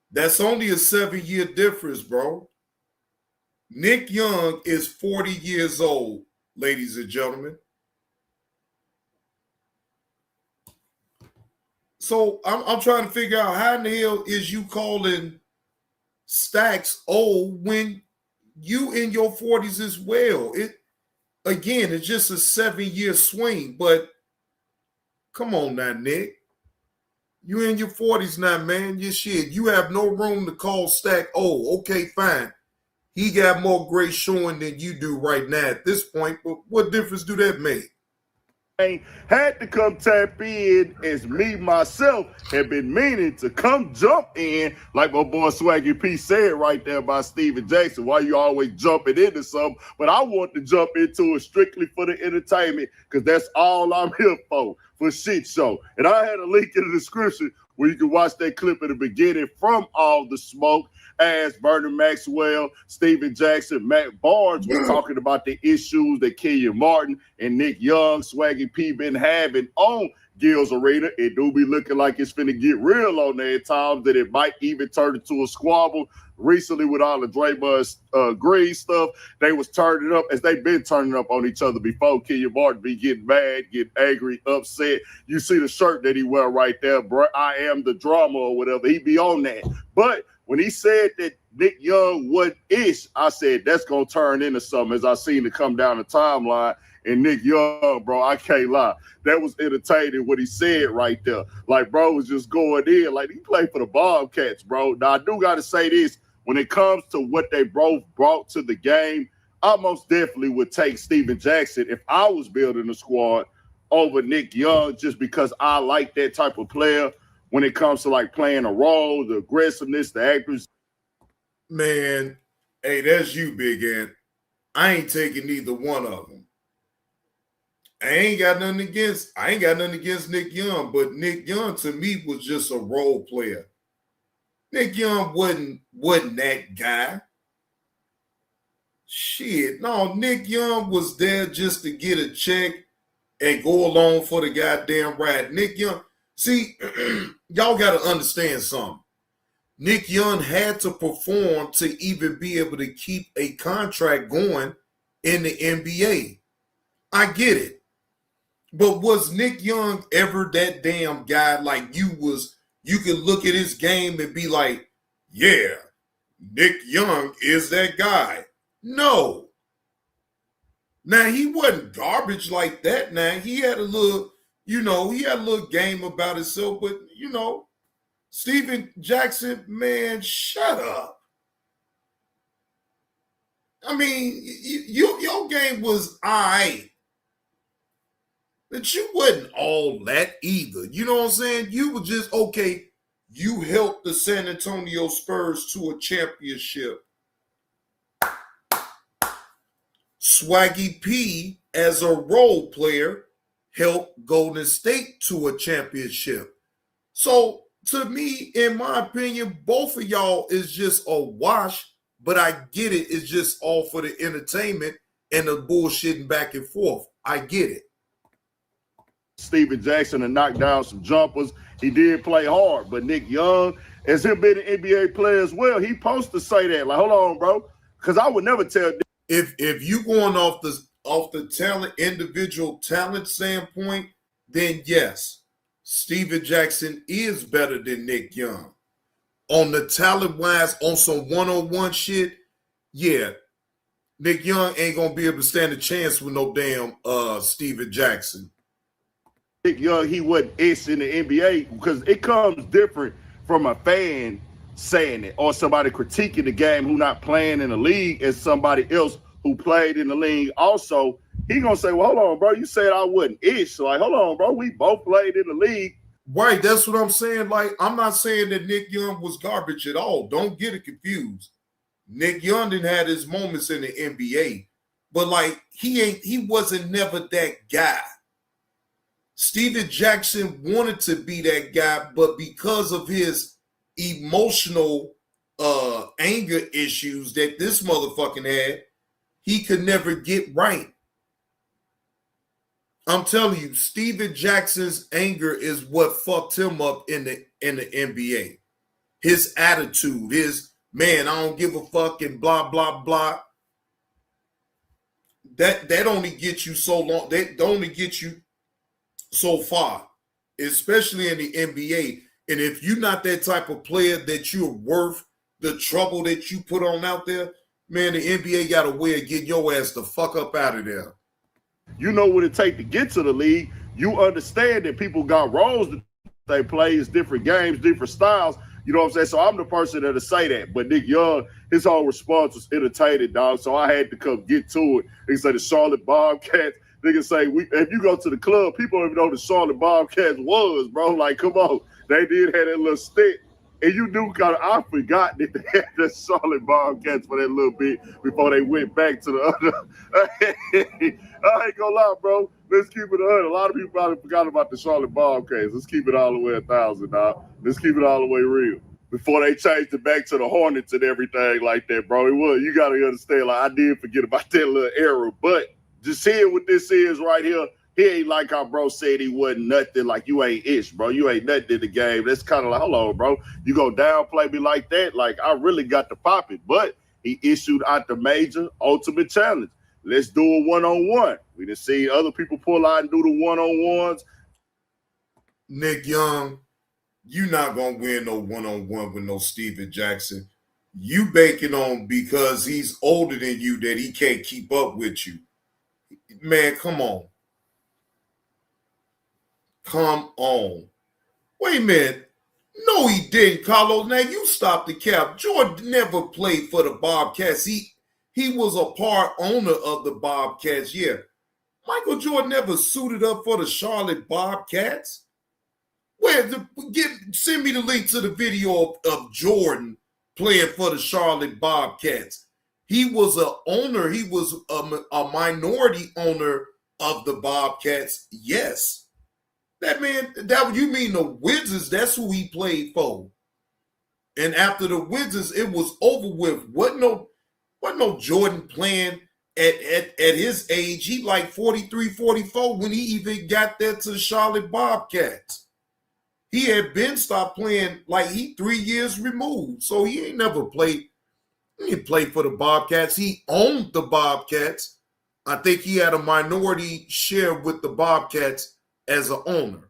That's only a 7-year difference, bro. Nick Young is 40 years old, ladies and gentlemen. So I'm trying to figure out how in the hell is you calling Stacks old when you in your 40s as well? It's just a 7-year swing, but come on now, Nick. You in your 40s now, man. You have no room to call Stack old. Okay, fine. He got more great showing than you do right now at this point, but what difference do that make? Had to come tap in as me, myself, have been meaning to come jump in, like my boy Swaggy P said right there by Steven Jackson. Why you always jumping into something? But I want to jump into it strictly for the entertainment, because that's all I'm here for shit show. And I had a link in the description where you can watch that clip at the beginning from All the Smoke, as Vernon Maxwell, Steven Jackson, Matt Barnes was talking about the issues that Kenyon Martin and Nick Young, Swaggy P been having on Gil's Arena. It do be looking like it's finna get real on there at times, that it might even turn into a squabble. Recently, with all the Draymond Green stuff, they was turning up as they've been turning up on each other before. Kenyon Martin be getting mad, getting angry, upset. You see the shirt that he wear right there, bro. I am the drama or whatever. He be on that. But when he said that Nick Young wasn't ish, I said that's going to turn into something, as I seen it come down the timeline. And Nick Young, bro, I can't lie. That was entertaining what he said right there. Like, bro was just going in. Like, he played for the Bobcats, bro. Now, I do got to say this. When it comes to what they both brought to the game, I most definitely would take Steven Jackson if I was building a squad over Nick Young, just because I like that type of player when it comes to, like, playing a role, the aggressiveness, the accuracy. Man, hey, that's you, Big Ant. I ain't taking neither one of them. I ain't got nothing against Nick Young, but Nick Young to me was just a role player. Nick Young wasn't that guy. Shit, no, Nick Young was there just to get a check and go along for the goddamn ride. Nick Young, see, y'all got to understand something. Nick Young had to perform to even be able to keep a contract going in the NBA. I get it. But was Nick Young ever that damn guy like you could look at his game and be like, yeah, Nick Young is that guy? No. Now, he wasn't garbage like that. Now, he had a little, he had a little game about himself, but, Steven Jackson, man, shut up. I mean, your game was all right. But you wasn't all that either. You know what I'm saying? You were just, okay, you helped the San Antonio Spurs to a championship. Swaggy P, as a role player, helped Golden State to a championship. So, to me, in my opinion, both of y'all is just a wash, but I get it. It's just all for the entertainment and the bullshitting back and forth. I get it. Steven Jackson to knock down some jumpers. He did play hard, but Nick Young, as him being an NBA player as well, he supposed to say that. Like, hold on, bro, because I would never tell. If you going off the talent, individual talent standpoint, then yes, Steven Jackson is better than Nick Young. On the talent wise, on some one-on-one shit, yeah, Nick Young ain't gonna be able to stand a chance with no damn Steven Jackson. Nick Young, he wasn't ish in the NBA because it comes different from a fan saying it or somebody critiquing the game who not playing in the league as somebody else who played in the league. Also, he gonna say, well, hold on, bro, you said I wasn't ish. So like, hold on, bro, we both played in the league. Right, that's what I'm saying. Like, I'm not saying that Nick Young was garbage at all. Don't get it confused. Nick Young didn't have his moments in the NBA, but like he wasn't never that guy. Steven Jackson wanted to be that guy, but because of his emotional anger issues that this motherfucking had, he could never get right. I'm telling you, Steven Jackson's anger is what fucked him up in the NBA. His attitude, his man, I don't give a fuck and blah blah blah. That only gets you so long. That only gets you so far, especially in the NBA. And if you're not that type of player that you're worth the trouble that you put on out there, man, the NBA got a way of getting your ass the fuck up out of there. You know what it takes to get to the league. You understand that people got roles that they play, it's different games, different styles. You know what I'm saying? So I'm the person that'll say that. But Nick Young, his whole response was entertaining, dog. So I had to come get to it. He said the Charlotte Bobcats. Niggas say, if you go to the club, people don't even know the Charlotte Bobcats was, bro. Like, come on. They did have that little stick. And you do kind of, I forgot that they had the Charlotte Bobcats for that little bit before they went back to the other. I ain't gonna lie, bro. Let's keep it 100. A lot of people probably forgot about the Charlotte Bobcats. Let's keep it all the way 1,000, dog. Let's keep it all the way real. Before they changed it back to the Hornets and everything like that, bro. It was, you got to understand, like, I did forget about that little era. But just seeing what this is right here, he ain't like how bro said he wasn't nothing. Like, you ain't ish, bro. You ain't nothing in the game. That's kind of like, hold on, bro. You go downplay me like that? Like, I really got to pop it. But he issued out the major ultimate challenge. Let's do a one-on-one. We done see other people pull out and do the one-on-ones. Nick Young, you not going to win no one-on-one with no Steven Jackson. You banking on because he's older than you that he can't keep up with you. Man, come on. Come on. Wait a minute. No, he didn't, Carlos. Now, you stop the cap. Jordan never played for the Bobcats. He was a part owner of the Bobcats, yeah. Michael Jordan never suited up for the Charlotte Bobcats. Send me the link to the video of Jordan playing for the Charlotte Bobcats. He was an owner. He was a minority owner of the Bobcats, yes. That man, you mean the Wizards, that's who he played for. And after the Wizards, it was over with. Wasn't no Jordan playing at his age. He like 43, 44 when he even got there to the Charlotte Bobcats. He had been stopped playing like he 3 years removed. So he ain't never played. He didn't play for the Bobcats. He owned the Bobcats. I think he had a minority share with the Bobcats as an owner.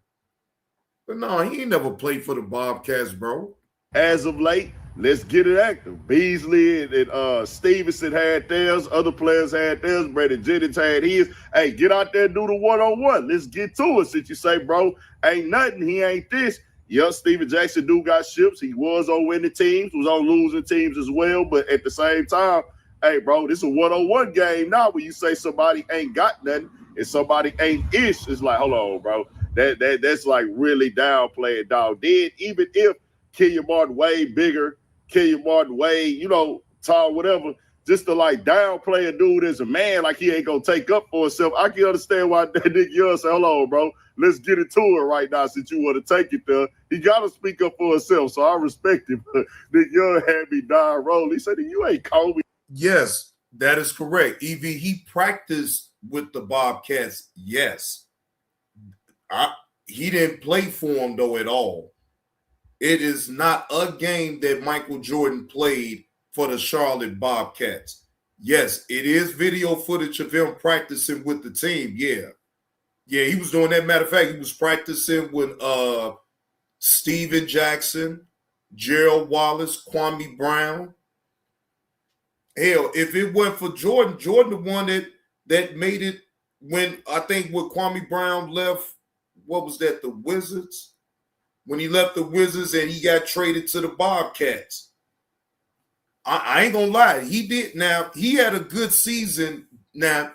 But no, he ain't never played for the Bobcats, bro. As of late, let's get it active. Beasley and Stevenson had theirs. Other players had theirs. Brandon Jennings had his. Hey, get out there and do the one-on-one. Let's get to it. Since you say, bro, ain't nothing. He ain't this. Steven Jackson do got ships. He was on winning teams, was on losing teams as well. But at the same time, hey, bro, this is a one-on-one game now. When you say somebody ain't got nothing and somebody ain't ish, it's like, hold on, bro. That's like really downplaying, dog. Then even if Kenyon Martin way bigger, Kenyon Martin way, tall, whatever, just to like downplay a dude as a man, like he ain't gonna take up for himself. I can understand why Nick Young said, hold on, bro, let's get into it right now since you want to take it there. He gotta speak up for himself, so I respect him. Nick Young had me dying roll. He said, you ain't Kobe. Yes, that is correct. Evie, he practiced with the Bobcats, yes. He didn't play for him, though, at all. It is not a game that Michael Jordan played for the Charlotte Bobcats. Yes, it is video footage of him practicing with the team. Yeah, he was doing that. Matter of fact, he was practicing with Steven Jackson, Gerald Wallace, Kwame Brown. Hell, if it wasn't for Jordan the one that made it when I think when Kwame Brown left, what was that, the Wizards? When he left the Wizards and he got traded to the Bobcats. I ain't gonna lie, he did. Now, he had a good season. Now,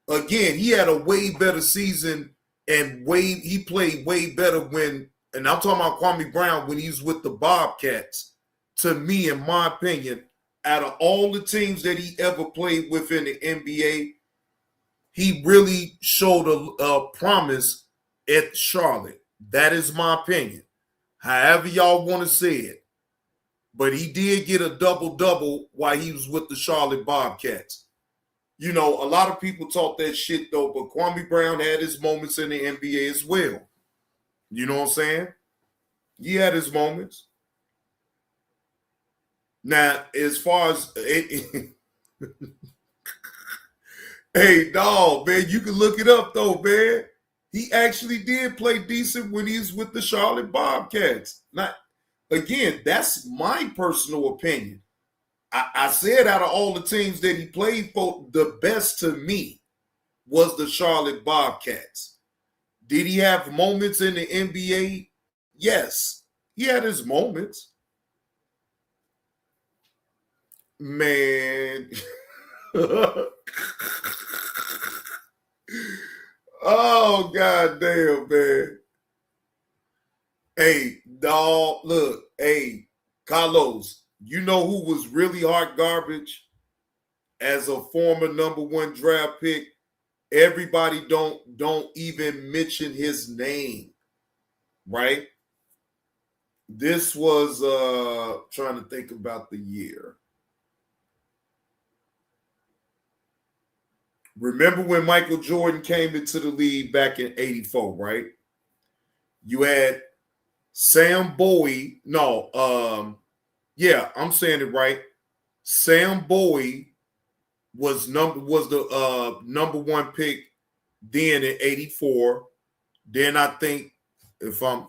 again, he had a way better season and he played way better when, and I'm talking about Kwame Brown when he was with the Bobcats. To me, in my opinion, out of all the teams that he ever played with in the NBA, he really showed a promise at Charlotte. That is my opinion. However y'all want to say it. But he did get a double-double while he was with the Charlotte Bobcats. A lot of people talk that shit, though, but Kwame Brown had his moments in the NBA as well. You know what I'm saying? He had his moments. Now, as far as... Hey, dog, man, you can look it up, though, man. He actually did play decent when he was with the Charlotte Bobcats. Now, again, that's my personal opinion. I said out of all the teams that he played for, the best to me was the Charlotte Bobcats. Did he have moments in the NBA? Yes, he had his moments. Man. Oh, goddamn, man. Hey, dog, look. Hey, Carlos, you know who was really hot garbage as a former #1 draft pick? Everybody don't even mention his name, right? This was trying to think about the year. Remember when Michael Jordan came into the league back in '84, right? You had Sam Bowie. Yeah, I'm saying it right. Sam Bowie was the #1 pick then in '84. Then I think let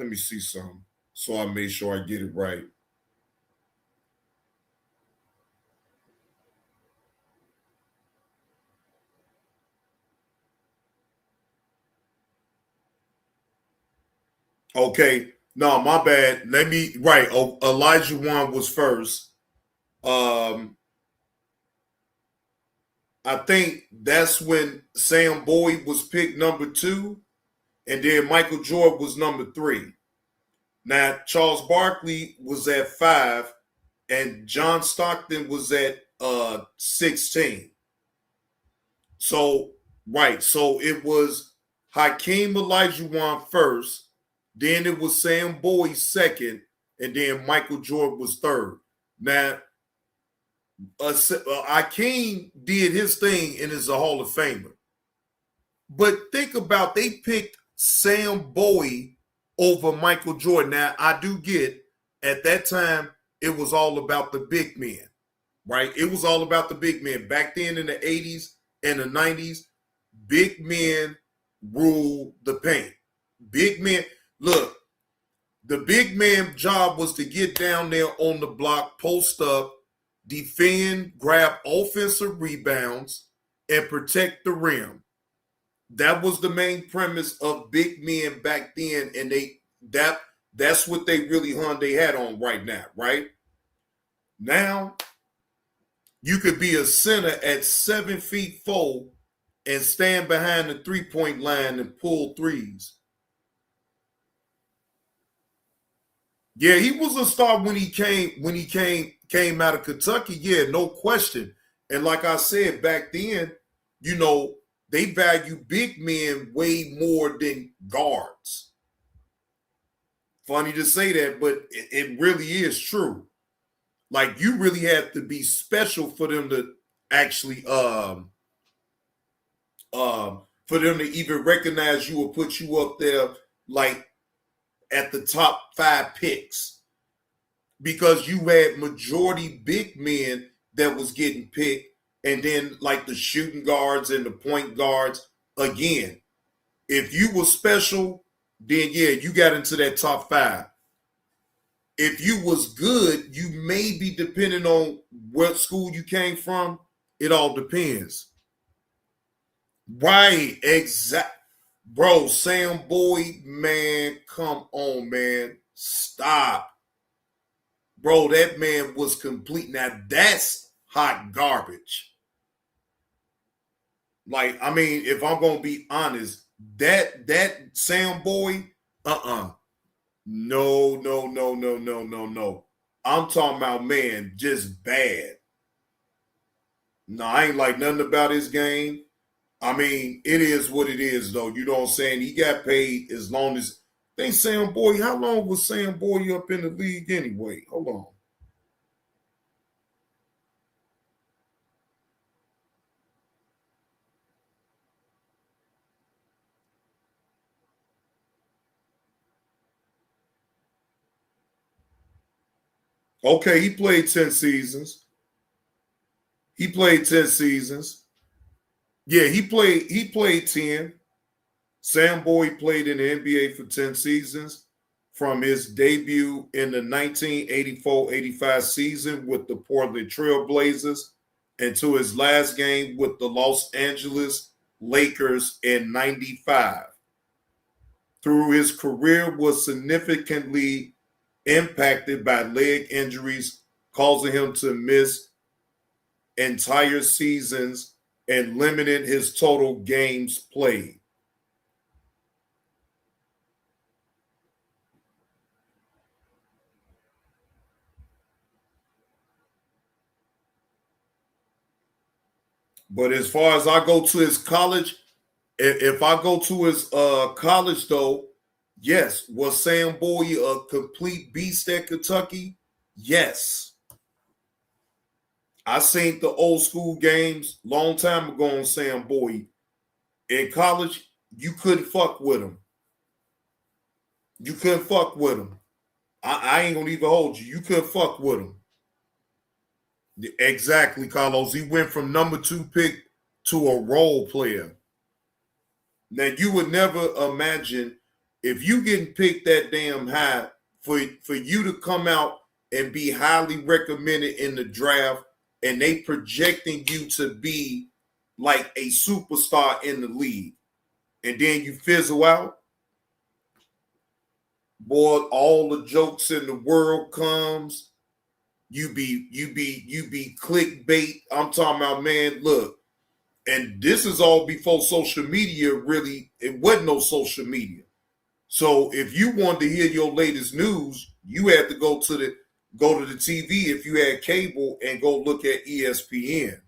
me see something so I make sure I get it right. Okay, no, my bad. Elijah Wan was first. I think that's when Sam Bowie was picked #2, and then Michael Jordan was #3. Now, Charles Barkley was at 5, and John Stockton was at 16. So it was Hakeem Olajuwon first, then it was Sam Bowie second, and then Michael Jordan was third. Now, Hakeem did his thing and is a Hall of Famer. But think about, they picked Sam Bowie over Michael Jordan. Now, I do get, at that time, it was all about the big men, right? It was all about the big men. Back then in the 80s and the 90s, big men ruled the paint. Big men, look, the big man job was to get down there on the block, post up, defend, grab offensive rebounds, and protect the rim. That was the main premise of big men back then, and that's what they really hung their hat on right now, right? Now, you could be a center at 7'4" and stand behind the 3-point line and pull threes. Yeah, he was a star when he came out of Kentucky. Yeah, no question. And like I said back then, you know, they value big men way more than guards. Funny to say that, but it really is true. Like, you really have to be special for them to actually for them to even recognize you or put you up there like at the top 5 picks, because you had majority big men that was getting picked, and then like the shooting guards and the point guards. Again, if you were special, then yeah, you got into that top 5. If you was good, you may be, depending on what school you came from. It all depends. Right, exact. Bro, Sam Boyd, man, come on, man. Stop. Bro, that man was complete. Now, that's hot garbage. Like, I mean, if I'm going to be honest, that Sam Boyd, no. I'm talking about, man, just bad. No, I ain't like nothing about his game. I mean, it is what it is, though. You know what I'm saying? He got paid as long as... I think Sam Boyd, how long was Sam Boyd up in the league anyway? Hold on. Okay, he played 10 seasons. He played 10 seasons. Yeah, he played 10. Sam Boyd played in the NBA for 10 seasons, from his debut in the 1984-85 season with the Portland Trail Blazers into his last game with the Los Angeles Lakers in 95. Through his career was significantly impacted by leg injuries, causing him to miss entire seasons and limited his total games played. But as far as I go to his college, if I go to his college, though, yes. Was Sam Boyd a complete beast at Kentucky? Yes. I seen the old school games long time ago on Sam Boyd. In college, you couldn't fuck with him. You couldn't fuck with him. I ain't gonna even hold you. You couldn't fuck with him. Exactly, Carlos. He went from number 2 pick to a role player. Now, you would never imagine, if you getting picked that damn high, for you to come out and be highly recommended in the draft, and they projecting you to be like a superstar in the league, and then you fizzle out. Boy, all the jokes in the world comes. You be clickbait. I'm talking about, man, look, and this is all before social media. Really, it wasn't no social media. So if you wanted to hear your latest news, you had to go to the TV if you had cable and go look at ESPN.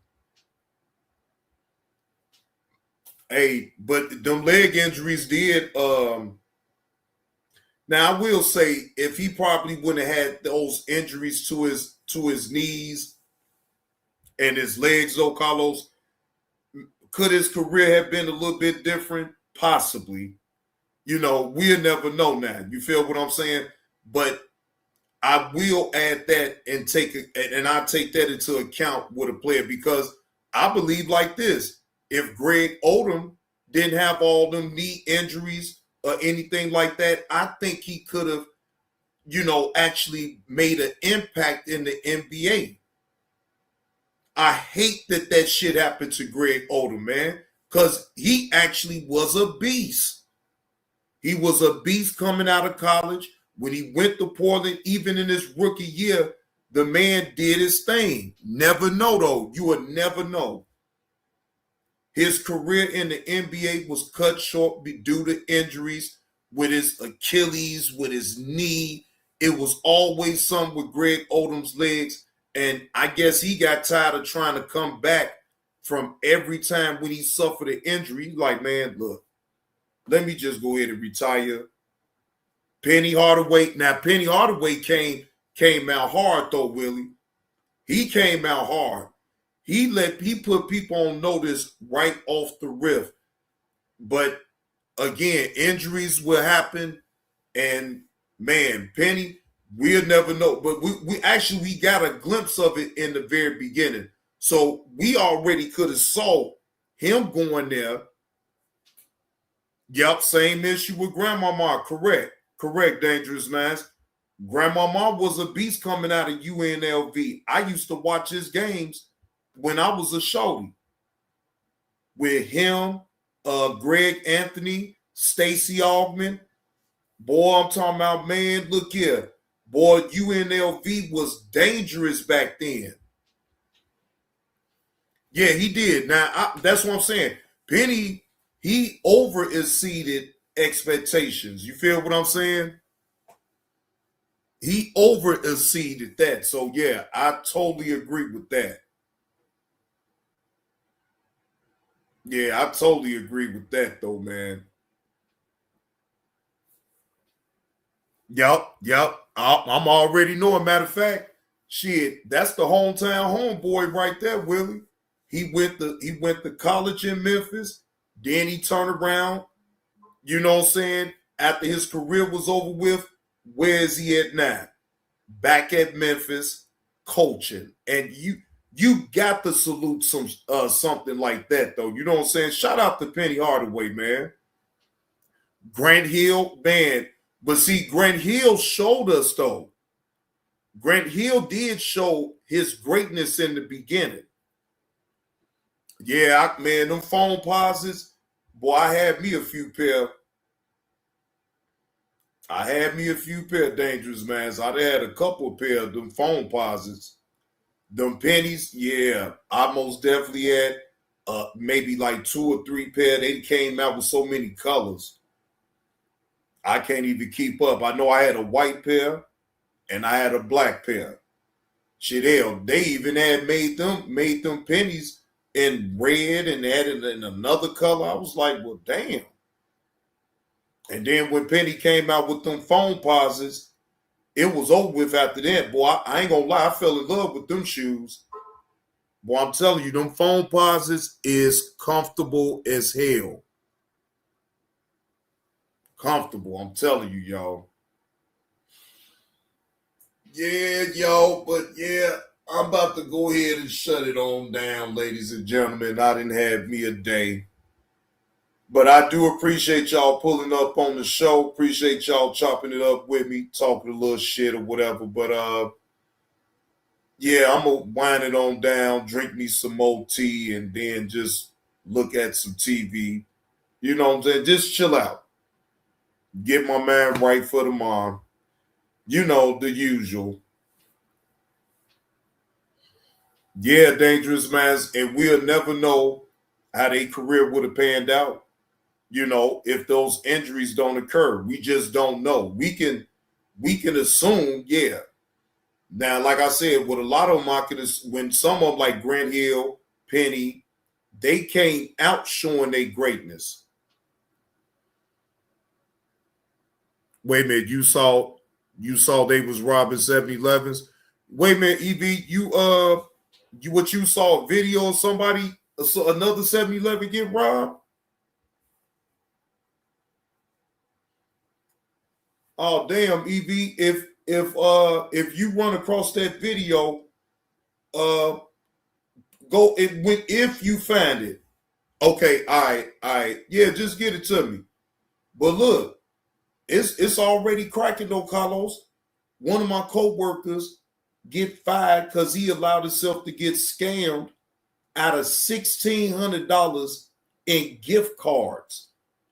Hey, but them leg injuries did. Now, I will say, if he probably wouldn't have had those injuries to his knees and his legs, though, Carlos, could his career have been a little bit different? Possibly. You know, we'll never know now. You feel what I'm saying? But I will add that and I take that into account with a player, because I believe like this: if Greg Odom didn't have all them knee injuries or anything like that, I think he could have, actually made an impact in the NBA. I hate that shit happened to Greg Odom, man, because he actually was a beast. He was a beast coming out of college. When he went to Portland, even in his rookie year, the man did his thing. Never know, though. You would never know. His career in the NBA was cut short due to injuries with his Achilles, with his knee. It was always something with Greg Odom's legs. And I guess he got tired of trying to come back from every time when he suffered an injury. Like, man, look, let me just go ahead and retire. Penny Hardaway. Now, Penny Hardaway came out hard, though, Willie. He came out hard. He put people on notice right off the riff. But again, injuries will happen. And man, Penny, we'll never know. But we got a glimpse of it in the very beginning. So we already could have saw him going there. Yep, same issue with Grandmama. Correct, Dangerous Minds. Grandmama was a beast coming out of UNLV. I used to watch his games when I was a shorty. With him, Greg Anthony, Stacey Augman. Boy, I'm talking about, man, look here. Boy, UNLV was dangerous back then. Yeah, he did. Now, that's what I'm saying. Penny, he over-exceeded expectations. You feel what I'm saying? He over-exceeded that. So, yeah, I totally agree with that. Yeah, I totally agree with that, though, man. Yep. I'm already knowing. Matter of fact, shit, that's the hometown homeboy right there, Willie. He went to college in Memphis. Then he turned around. You know what I'm saying? After his career was over with, where is he at now? Back at Memphis, coaching. And you got to salute something like that, though. You know what I'm saying? Shout out to Penny Hardaway, man. Grant Hill, man. But see, Grant Hill showed us, though. Grant Hill did show his greatness in the beginning. Yeah, man, them phone pauses, boy, I had me a few pair. Dangerous Mans. I had a couple of pair of them phone pauses. Them pennies, yeah, I most definitely had maybe like 2 or 3 pair. They came out with so many colors. I can't even keep up. I know I had a white pair and I had a black pair. Shit, hell, they even had made them pennies in red and added in another color. I was like, well, damn. And then when Penny came out with them phone pauses, it was over with after that. Boy, I ain't gonna lie, I fell in love with them shoes. Boy, I'm telling you, them phone pauses is comfortable as hell. Comfortable, I'm telling you, y'all. Yeah, yo, but yeah, I'm about to go ahead and shut it on down, ladies and gentlemen. I didn't have me a day. But I do appreciate y'all pulling up on the show. Appreciate y'all chopping it up with me, talking a little shit or whatever. But yeah, I'm gonna wind it on down, drink me some more tea, and then just look at some TV. You know what I'm saying? Just chill out. Get my mind right for tomorrow. You know, the usual. Yeah, Dangerous Minds, and we'll never know how their career would have panned out. You know, if those injuries don't occur, we just don't know. We can assume, yeah. Now, like I said, with a lot of them, when some of them like Grant Hill, Penny, they came out showing their greatness. Wait a minute, you saw they was robbing 7-Elevens. Wait a minute, EV, what you saw a video of somebody, another 7-Eleven get robbed? Oh damn, EV! If you run across that video, go if you find it. Okay, all right, yeah, just get it to me. But look, it's already cracking though, Carlos. One of my co-workers get fired because he allowed himself to get scammed out of $1,600 in gift cards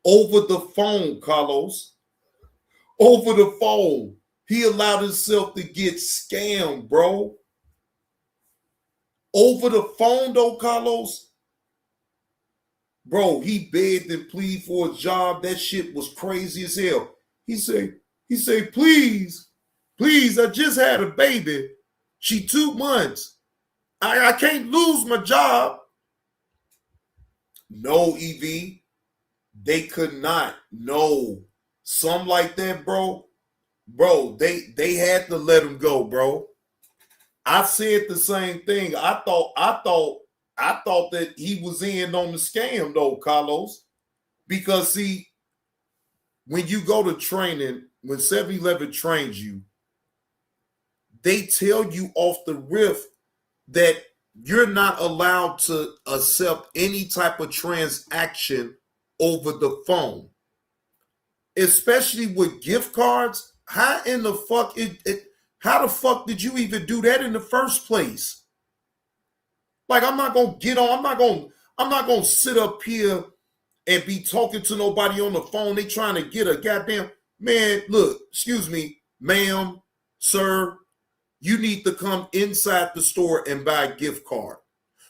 over the phone, Carlos. Over the phone. He allowed himself to get scammed, bro. Over the phone, though, Carlos. Bro, he begged and pleaded for a job. That shit was crazy as hell. He say, please, I just had a baby. She 2 months. I can't lose my job. No, EV. They could not. No. Some like that, bro. Bro, they had to let him go, bro. I said the same thing. I thought that he was in on the scam, though, Carlos. Because see, when you go to training, when 7-Eleven trains you, they tell you off the riff that you're not allowed to accept any type of transaction over the phone. Especially with gift cards. How in the fuck how the fuck did you even do that in the first place? Like, I'm not gonna sit up here and be talking to nobody on the phone. They trying to get a goddamn man. Look, excuse me, ma'am, sir, you need to come inside the store and buy a gift card.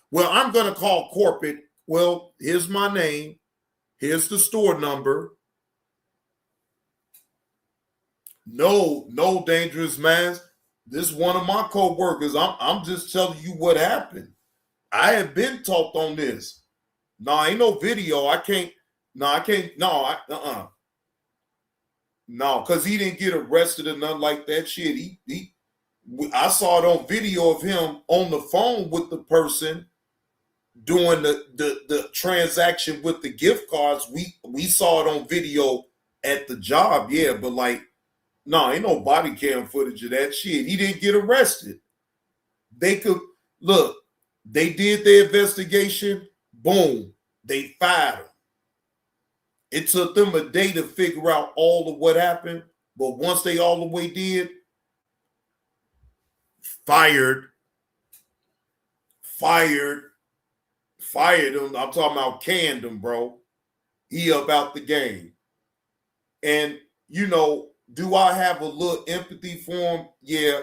Well, I'm gonna call corporate. Well, here's my name. Here's the store number. No, dangerous man. This is one of my co-workers. I'm just telling you what happened. I have been taught on this. No, ain't no video. I can't. No, because he didn't get arrested or nothing like that shit. I saw it on video of him on the phone with the person doing the transaction with the gift cards. We saw it on video at the job, yeah, but like, no, ain't no body cam footage of that shit. He didn't get arrested. They could look, they did their investigation, boom, they fired him. It took them a day to figure out all of what happened, but once they all the way did, fired him. I'm talking about canned him, bro. He up out the game. And, you know, do I have a little empathy for him? Yeah.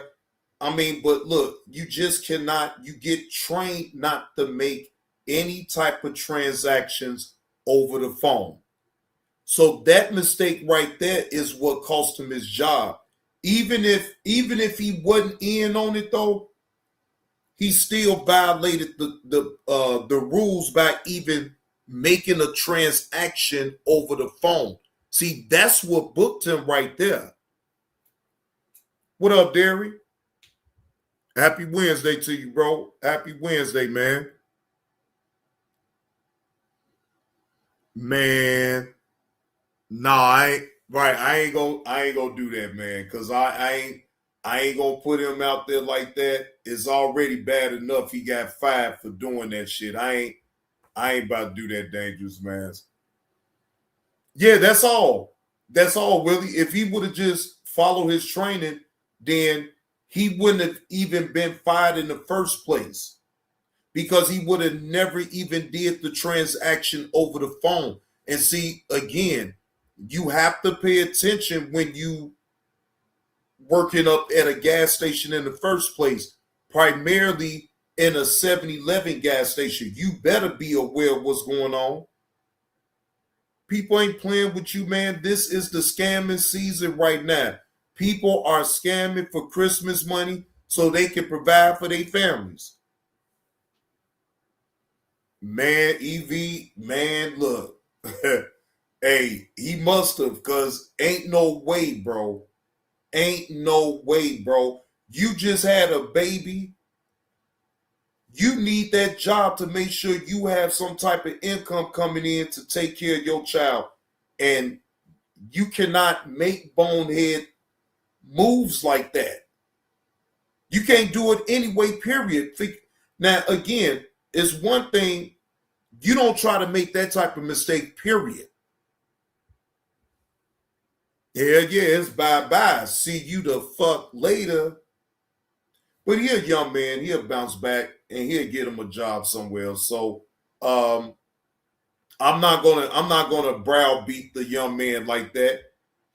I mean, but look, you just cannot, you get trained not to make any type of transactions over the phone. So that mistake right there is what cost him his job. Even if he wasn't in on it though, he still violated the rules by even making a transaction over the phone. See, that's what booked him right there. What up, Derry? Happy Wednesday to you, bro. Happy Wednesday, man. Man, I ain't gonna do that, man. Cause I ain't gonna put him out there like that. It's already bad enough he got fired for doing that shit. I ain't about to do that, dangerous man. Yeah, that's all. That's all, Willie. If he would have just followed his training, then he wouldn't have even been fired in the first place, because he would have never even did the transaction over the phone. And see, again, you have to pay attention when you working up at a gas station in the first place, primarily in a 7-Eleven gas station. You better be aware of what's going on. People ain't playing with you, man. This is the scamming season right now. People are scamming for Christmas money so they can provide for their families. Man, EV, man, look. Hey, he must have, because ain't no way, bro. Ain't no way, bro. You just had a baby. You need that job to make sure you have some type of income coming in to take care of your child. And you cannot make bonehead moves like that. You can't do it anyway, period. Now, again, it's one thing, you don't try to make that type of mistake, period. Hell yeah, it's bye-bye. See you the fuck later. But he a young man. He'll bounce back and he'll get him a job somewhere else. So I'm I'm not gonna browbeat the young man like that.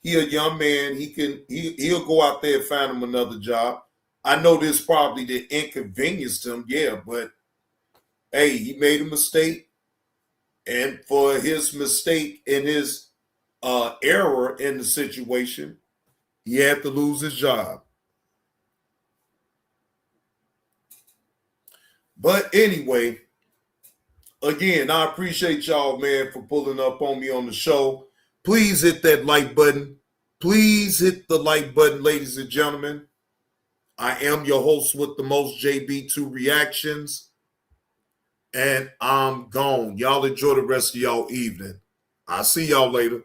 He a young man. He'll go out there and find him another job. I know this probably did inconvenienced him, yeah, but hey, he made a mistake. And for his mistake and his error in the situation, he had to lose his job. But anyway, again, I appreciate y'all, man, for pulling up on me on the show. Please hit that like button. Please hit the like button, ladies and gentlemen. I am your host with the most, JB2 Reactions. And I'm gone. Y'all enjoy the rest of y'all evening. I'll see y'all later.